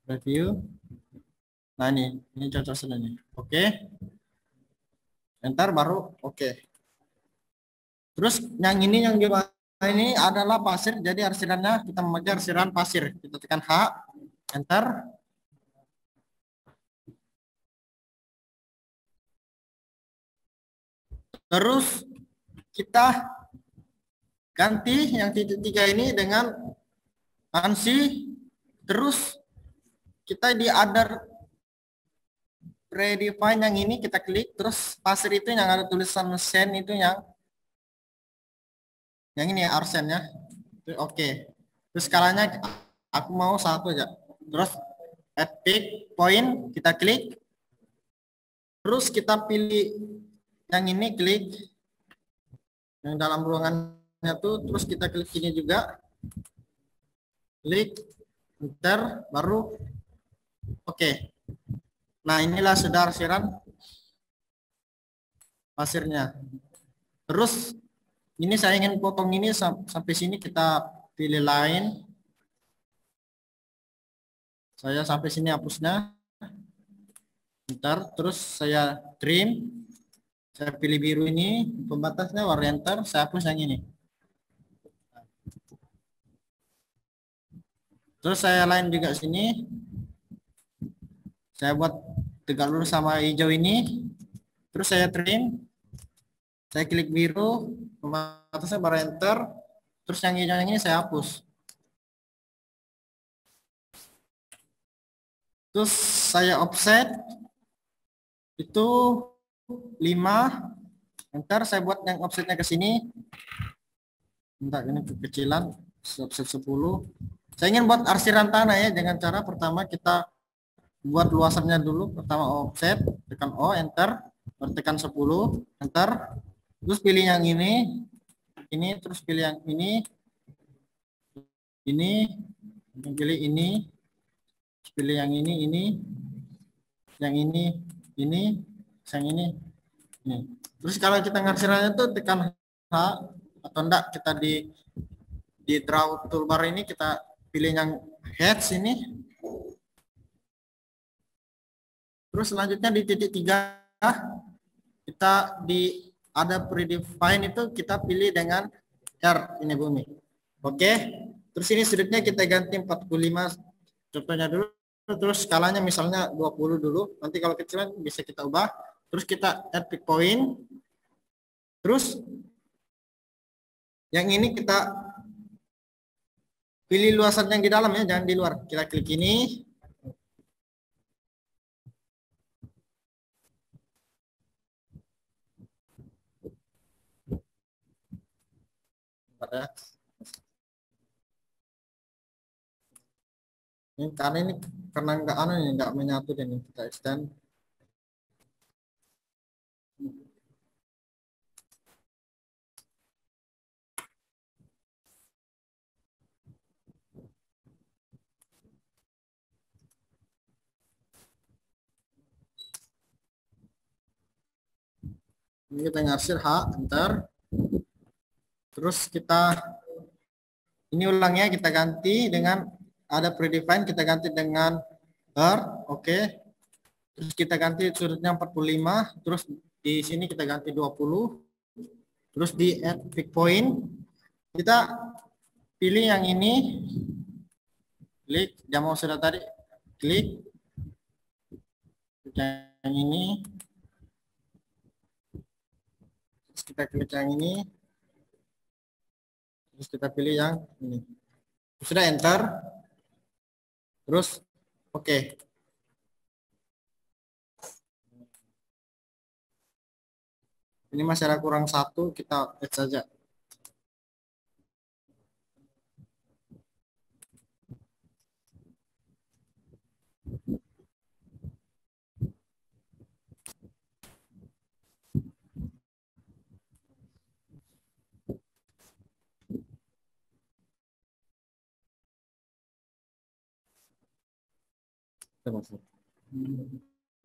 Preview. Nah, ini cocok sudah nih. Oke. Enter baru oke. Terus yang ini yang gimana? Ini adalah pasir, jadi arsirannya kita memakai arsiran pasir. Kita tekan H, enter. Terus kita ganti yang titik 3 ini dengan ANSI. Terus kita di other predefine yang ini kita klik, terus pasir itu yang ada tulisan send itu yang ini ya, arsennya. Oke. Terus skalanya aku mau 1 aja. Terus add pick point kita klik. Terus kita pilih yang ini, klik yang dalam ruangannya tuh, terus kita klik ini juga. Klik enter baru oke. Nah, inilah sudah arsiran pasirnya. Terus ini saya ingin potong ini sampai sini, kita pilih line. Saya sampai sini hapusnya. Ntar terus saya trim. Saya pilih biru ini pembatasnya, orienter, saya hapus yang ini. Terus saya line juga sini. Saya buat tegak lurus sama hijau ini. Terus saya trim. Saya klik biru, pembatasnya baru enter. Terus yang hijau yang ini saya hapus. Terus saya offset itu 5. Enter, saya buat yang offsetnya ke sini. Bentar, ini kekecilan. Offset 10. Saya ingin buat arsiran tanah ya, dengan cara pertama kita buat luasannya dulu. Pertama offset, tekan O, enter. Tekan 10, enter. Terus pilih yang ini, terus pilih yang ini, pilih ini, pilih yang ini, yang ini, yang ini. Terus kalau kita ngarsirannya tuh tekan H, atau enggak kita di draw toolbar ini kita pilih yang heads ini. Terus selanjutnya di titik 3 kita ada predefine itu kita pilih dengan R ini bumi. Oke. Terus ini sudutnya kita ganti 45 contohnya dulu. Terus skalanya misalnya 20 dulu. Nanti kalau kecilan bisa kita ubah. Terus kita add pick point. Terus yang ini kita pilih luasan yang di dalam ya, jangan di luar. Kita klik ini. Ini karena nggak menyatu dan kita extend. Ini kita ngarsir H, enter. Terus ini ulangnya kita ganti dengan ada predefine, kita ganti dengan R, oke. Terus kita ganti sudutnya 45, terus di sini kita ganti 20. Terus di add pick point kita pilih yang ini. Klik, yang mau sudah tadi, klik yang ini. Terus kita klik yang ini. Terus kita pilih yang ini. Sudah enter. Terus oke. Ini masih ada kurang 1, kita add saja.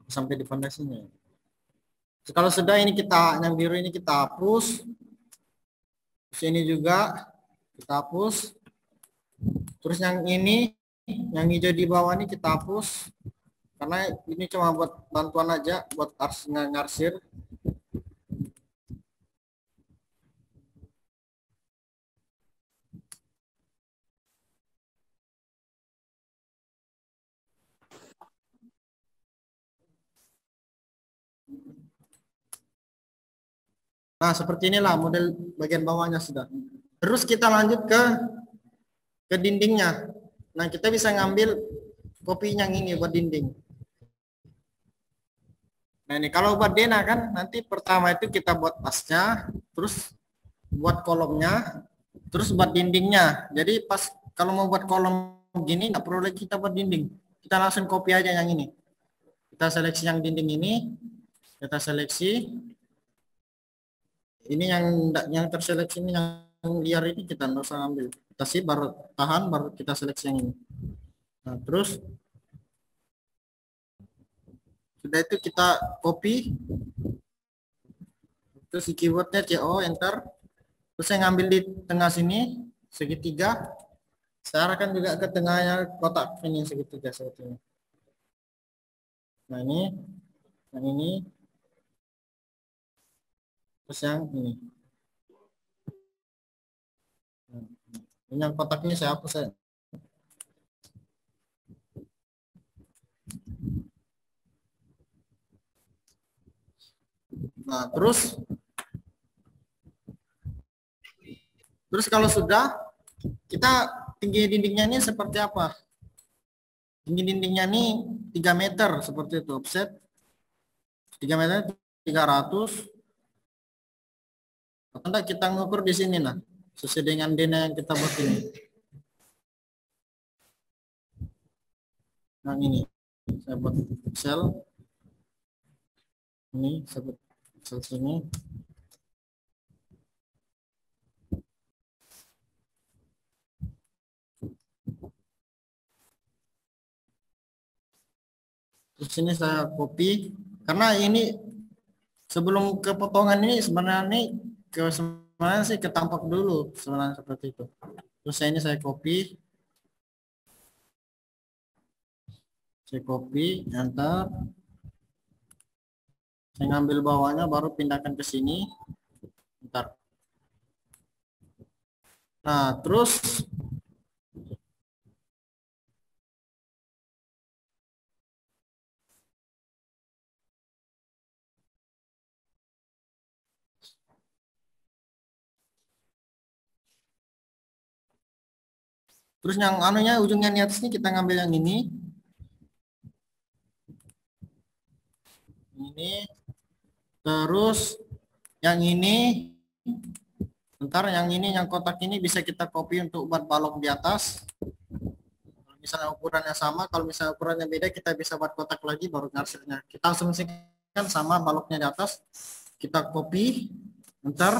Sampai di fondasinya. Kalau sudah ini kita yang biru ini kita hapus. Sini juga kita hapus. Terus yang ini yang hijau di bawah ini kita hapus. Karena ini cuma buat bantuan aja buat ngarsir. Nah, seperti inilah model bagian bawahnya sudah. Terus kita lanjut ke dindingnya. Nah, kita bisa ngambil kopi yang ini buat dinding. Nah, ini kalau buat denah kan nanti pertama itu kita buat pasnya, terus buat kolomnya, terus buat dindingnya. Jadi pas kalau mau buat kolom gini nggak perlu lagi kita buat dinding. Kita langsung copy aja yang ini. Kita seleksi yang dinding ini, kita seleksi. Ini yang terseleksi ini yang liar ini kita nggak usah ambil. Kita sih baru tahan baru kita seleksi yang ini. Nah, terus sudah itu kita copy. Terus di keywordnya CO enter. Terus saya ngambil di tengah sini segitiga. Saya arahkan juga ke tengahnya kotak ini segitiga seperti ini. Nah ini, yang ini, terus yang ini. Ini yang kotak ini saya hapus saya. Nah terus kalau sudah kita tinggi dindingnya ini seperti apa? Tinggi dindingnya ini 3 meter seperti itu, offset 3 meter 300. Atau kita ngukur di sini lah, sesuai dengan denah yang kita buat ini. Nah ini saya buat sel ini, saya buat sel sini. Terus ini saya copy karena ini sebelum ke potongan ini sebenarnya sih ketampak dulu sebenarnya seperti itu. Terus ini saya copy, enter. Saya ngambil bawahnya baru pindahkan ke sini. Bentar. Nah, terus yang anunya ujungnya di atas ini kita ngambil yang ini. Ini. Terus yang ini. Bentar, yang ini yang kotak ini bisa kita copy untuk buat balok di atas. Misalnya ukurannya sama, kalau misalnya ukurannya beda kita bisa buat kotak lagi baru ngarsirnya. Kita asumsikan sama baloknya di atas. Kita copy, enter.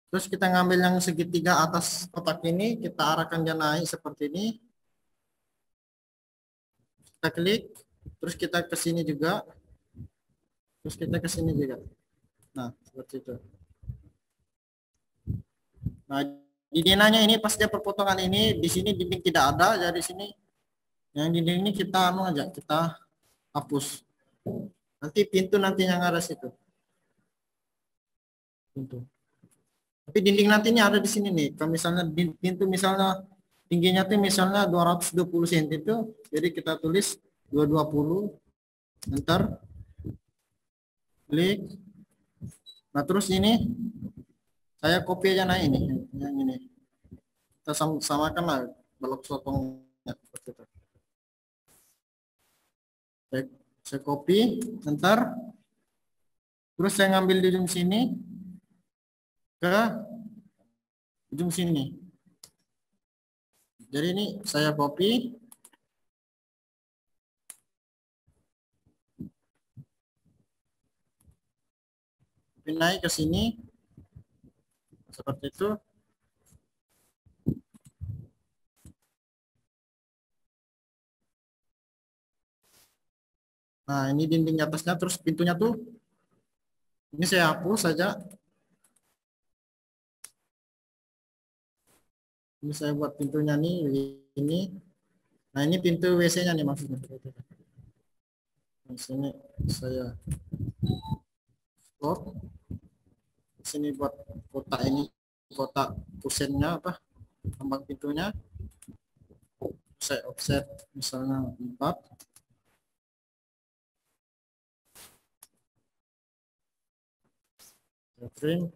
Terus kita ngambil yang segitiga atas kotak ini, kita arahkan dia naik seperti ini. Kita klik, terus kita ke sini juga. Terus kita ke sini juga. Nah, seperti itu. Nah, di denahnya ini pas dia perpotongan ini, di sini dinding tidak ada, jadi sini yang dinding ini kita anu aja, kita hapus. Nanti pintu nanti yang ada situ. Pintu. Tapi dinding nanti ini ada di sini nih. Kalau misalnya pintu misalnya tingginya tuh misalnya 220 cm itu, jadi kita tulis 220, enter, klik. Nah terus ini saya copy aja nah ini, yang ini. Kita samakan lah balok sotongnya seperti itu. Saya copy, enter. Terus saya ngambil di ujung sini ke ujung sini. Jadi ini saya copy, naik ke sini seperti itu. Nah, ini dinding atasnya, terus pintunya tuh, ini saya hapus saja. Ini saya buat pintunya nih, ini. Nah, ini pintu WC-nya nih maksudnya. Di sini saya slot. Di sini buat kotak ini, kotak kusennya apa? Tambang pintunya. Saya offset misalnya 4. Frame.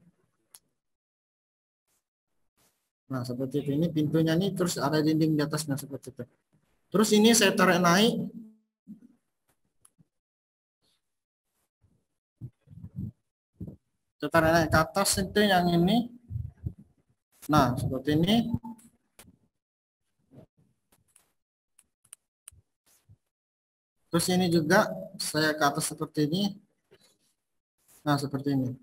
Nah, seperti itu. Ini pintunya nih, terus ada dinding di atasnya seperti itu. Terus ini saya tarik naik. Saya tarik naik ke atas itu yang ini. Nah, seperti ini. Terus ini juga saya ke atas seperti ini. Nah, seperti ini.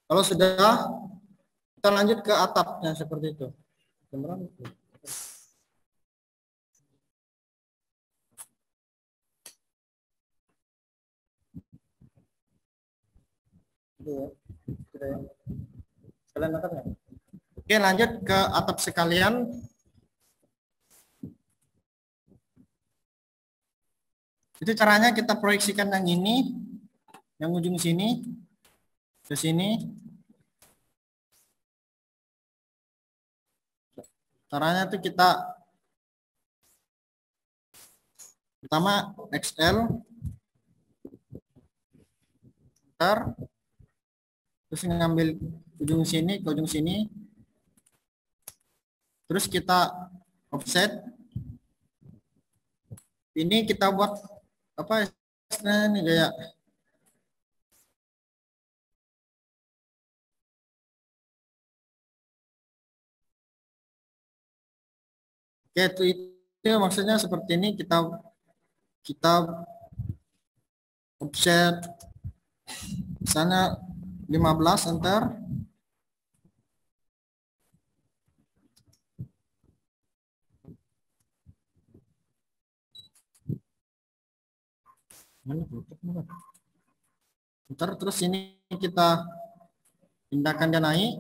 Kalau sudah, kita lanjut ke atapnya seperti itu. Oke, lanjut ke atap sekalian. Itu caranya kita proyeksikan yang ini, yang ujung sini, ke sini. Caranya itu kita pertama XL, terus ngambil ujung sini ke ujung sini, terus kita offset. Ini kita buat apa istilahnya nih, kayak itu maksudnya seperti ini, kita offset misalnya 15, enter. Ntar terus ini kita pindahkan dia naik.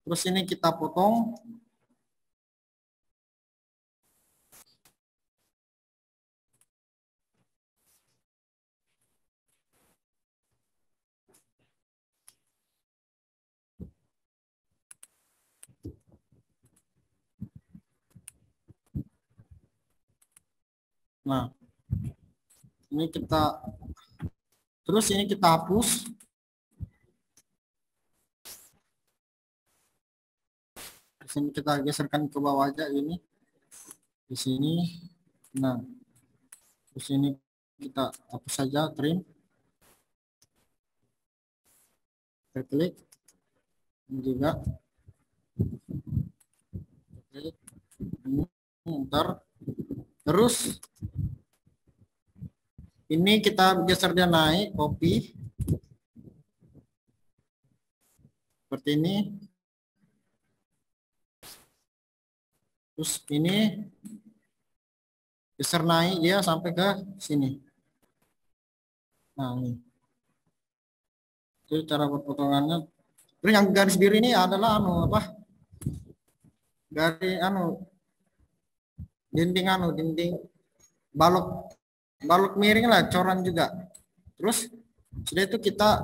Terus ini kita potong. Nah, ini kita terus ini kita hapus. Di sini kita geserkan ke bawah aja ini. Di sini. Nah, di sini kita hapus saja, trim. Kita klik. Ini juga. Klik. Ini, ntar. Terus ini kita geser dia naik, copy. Seperti ini. Terus ini geser naik dia sampai ke sini. Nah, ini. Itu cara pemotongannya. Terus yang garis biru ini adalah apa? Garis dinding balok miring lah, coran juga. Terus sudah itu kita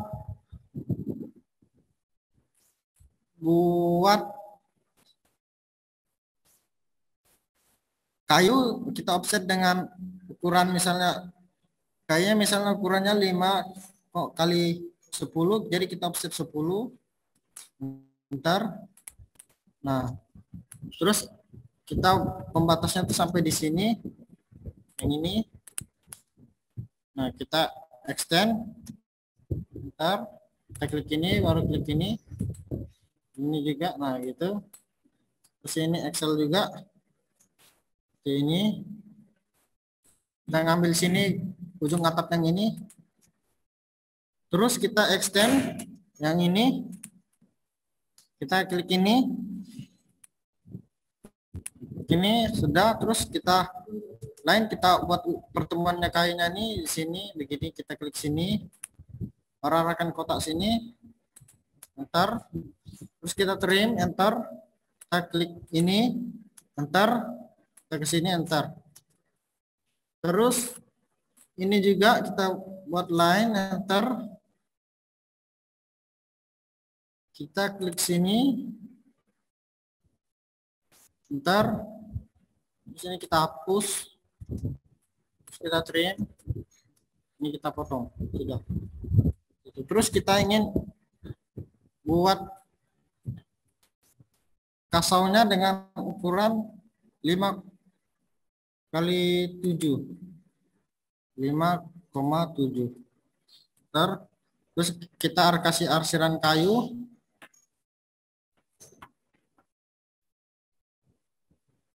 buat kayu, kita offset dengan ukuran misalnya kayaknya misalnya ukurannya 5 kali 10, jadi kita offset 10. Bentar. Nah, terus kita pembatasnya tuh sampai di sini, yang ini. Nah, kita extend. Bentar. Kita klik ini, baru klik ini juga, nah gitu. Terus ini Excel juga, ini kita ngambil sini ujung atap yang ini, terus kita extend yang ini, kita klik ini sudah. Terus kita buat pertemuannya kayaknya nih di sini begini, kita klik sini, arahkan kotak sini, enter, terus kita trim, enter, kita klik ini, enter, kita ke sini, enter. Terus ini juga kita buat line, enter, kita klik sini, enter, di sini kita hapus, kita trim, ini kita potong, sudah. Terus kita ingin buat kasaunya dengan ukuran 5 kali 7, 5,7. Terus kita kasih arsiran kayu,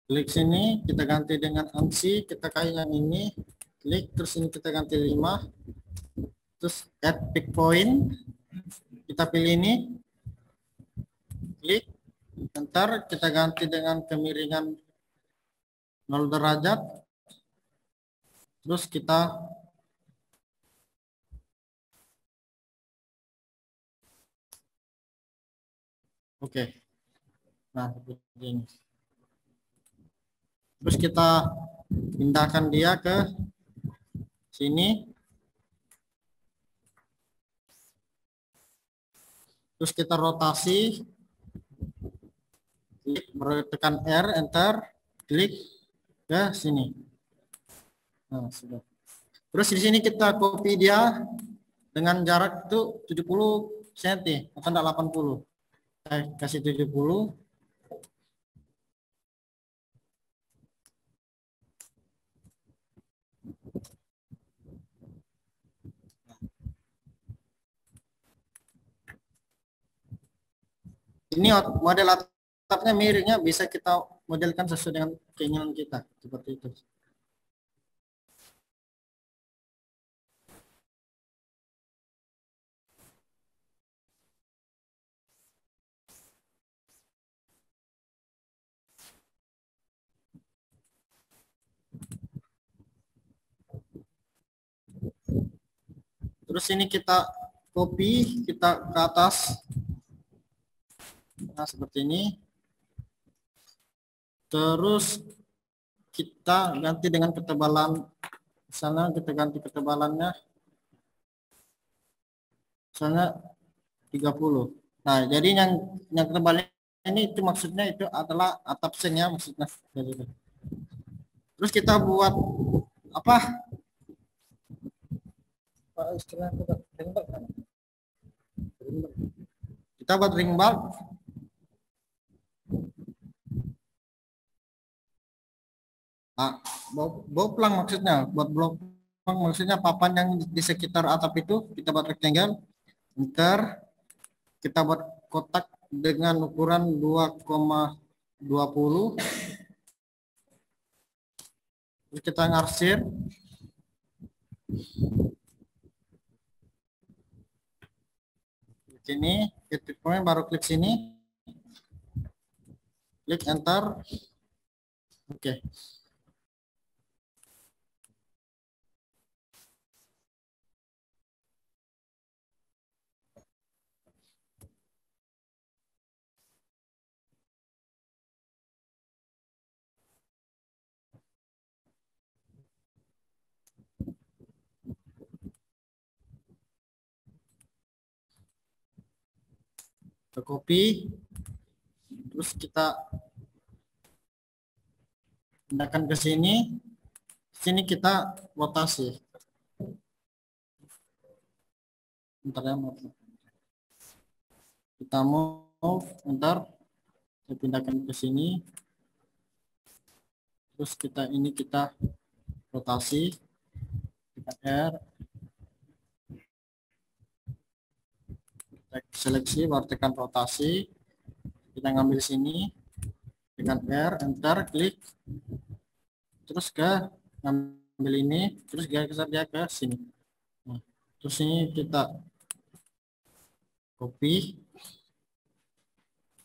klik sini, kita ganti dengan ANSI, kita kayak yang ini, klik, terus ini kita ganti 5, terus add pick point, kita pilih ini, klik, enter, kita ganti dengan kemiringan 0 derajat, terus kita oke. Nah, seperti ini. Terus kita pindahkan dia ke sini. Terus kita rotasi. Klik, tekan R, enter, klik ke sini. Nah, sudah. Terus di sini kita copy dia dengan jarak itu 70 cm atau 80. Saya kasih 70. Ini model atapnya miringnya bisa kita modelkan sesuai dengan keinginan kita, seperti itu. Terus ini kita copy, kita ke atas. Nah, seperti ini. Terus kita ganti dengan ketebalan. Misalnya kita ganti ketebalannya. Misalnya 30. Nah, jadi yang ketebalnya ini itu maksudnya itu adalah atap sengnya maksudnya. Terus kita buat apa? Istilah kita buat ring bulb. Nah, boplang maksudnya, buat boplang maksudnya papan yang di sekitar atap itu kita buat rectangle, enter, kita buat kotak dengan ukuran 2,20, terus kita ngarsir, sini, titik point, baru klik sini, klik enter, oke. Kita copy, terus kita pindahkan ke sini. Sini kita rotasi. Bentar ya, kita move, bentar, kita pindahkan ke sini. Terus kita rotasi, kita R, seleksi, baru tekan rotasi. Kita ngambil sini, tekan R, enter, klik, terus ke ngambil ini, terus geser dia ke sini. Nah, terus ini kita copy,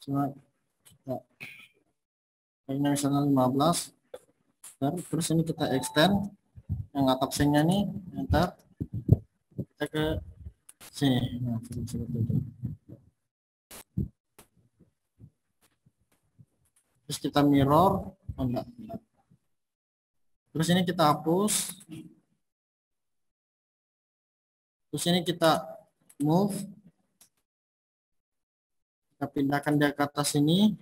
cuma kita ini misalnya 15, terus ini kita extend yang atasnya nih, enter, kita ke sini. Nah, seperti itu. Terus kita mirror, oh, enggak. Terus ini kita hapus. Terus ini kita move, kita pindahkan dia ke atas ini.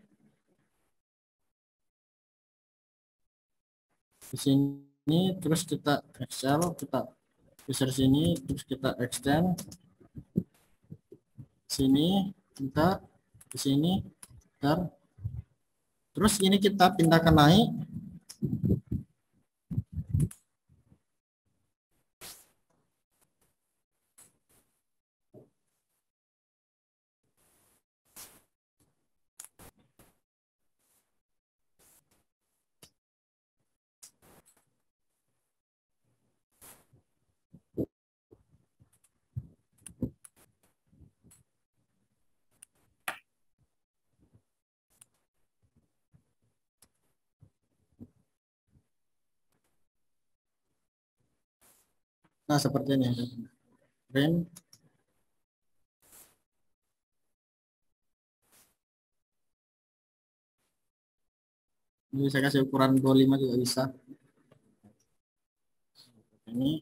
Di sini, terus kita Excel, kita geser sini, terus kita extend sini, kita di sini, terus ini kita pindahkan naik. Nah, seperti ini. Frame. Ini saya kasih ukuran 25 juga bisa. Ini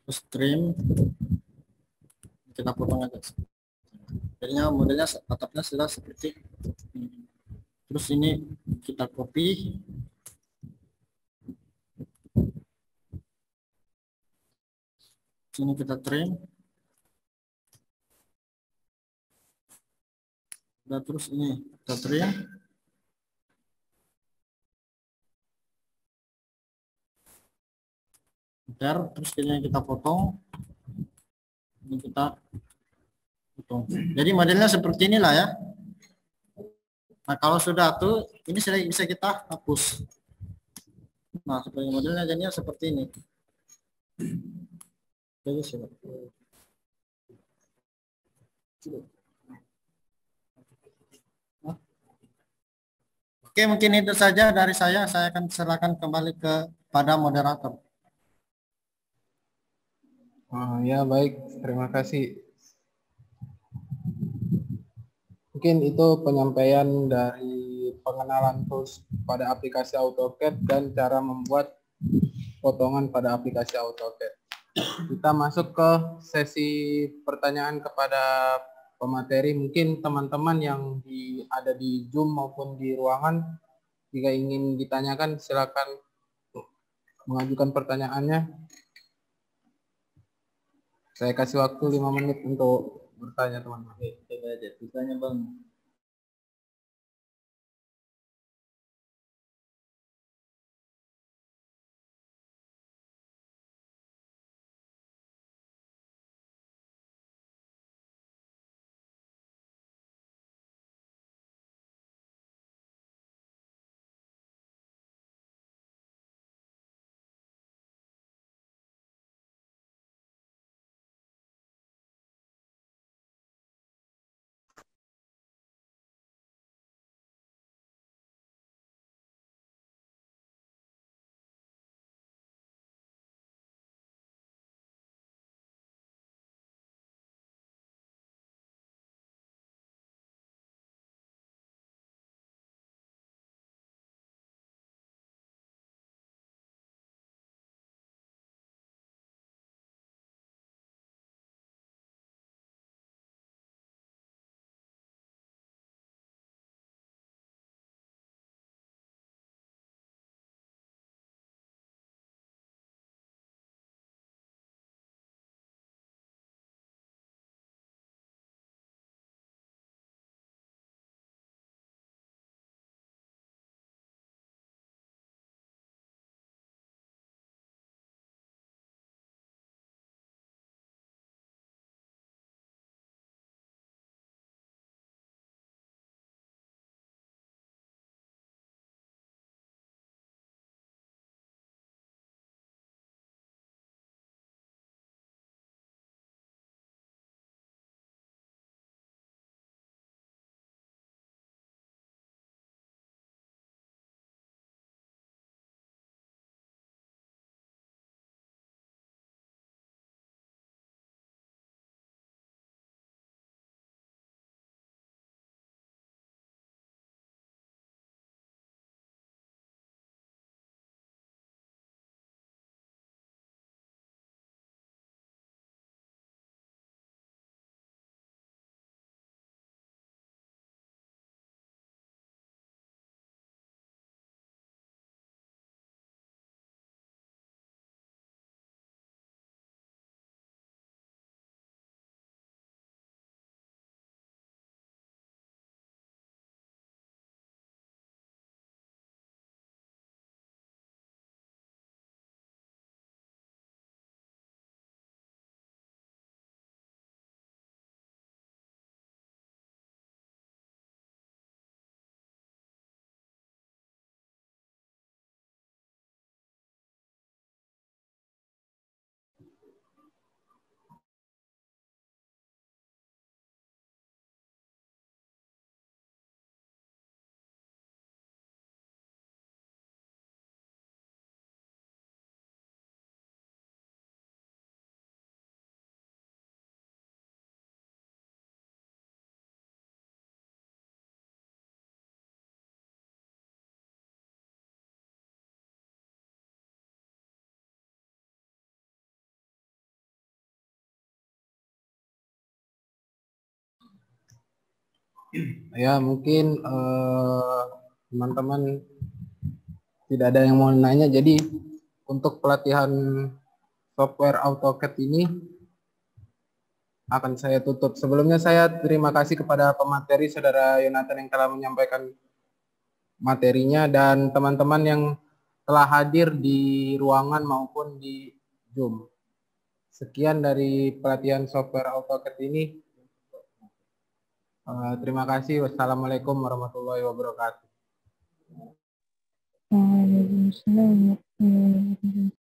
terus trim, kita potong aja. Jadinya modelnya atapnya sudah seperti ini. Terus ini kita copy, sini kita trim, dan terus ini kita trim, terus ini kita potong, ini kita potong. Jadi modelnya seperti inilah ya. Nah, kalau sudah tuh ini sudah bisa kita hapus. Nah, seperti modelnya jadinya seperti ini. Jadi sudah. Oke, mungkin itu saja dari saya. Saya akan serahkan kembali kepada moderator. Ya, baik. Terima kasih. Mungkin itu penyampaian dari pengenalan tools pada aplikasi AutoCAD dan cara membuat potongan pada aplikasi AutoCAD. Kita masuk ke sesi pertanyaan kepada pemateri. Mungkin teman-teman yang ada di Zoom maupun di ruangan, jika ingin ditanyakan silakan mengajukan pertanyaannya. Saya kasih waktu 5 menit untuk bertanya, teman-teman. Coba aja, ditanya Bang. Ya, mungkin teman-teman tidak ada yang mau nanya. Jadi untuk pelatihan software AutoCAD ini akan saya tutup. Sebelumnya saya terima kasih kepada pemateri Saudara Yonatan yang telah menyampaikan materinya dan teman-teman yang telah hadir di ruangan maupun di Zoom. Sekian dari pelatihan software AutoCAD ini. Terima kasih. Wassalamualaikum warahmatullahi wabarakatuh. Waalaikumsalam warahmatullahi wabarakatuh.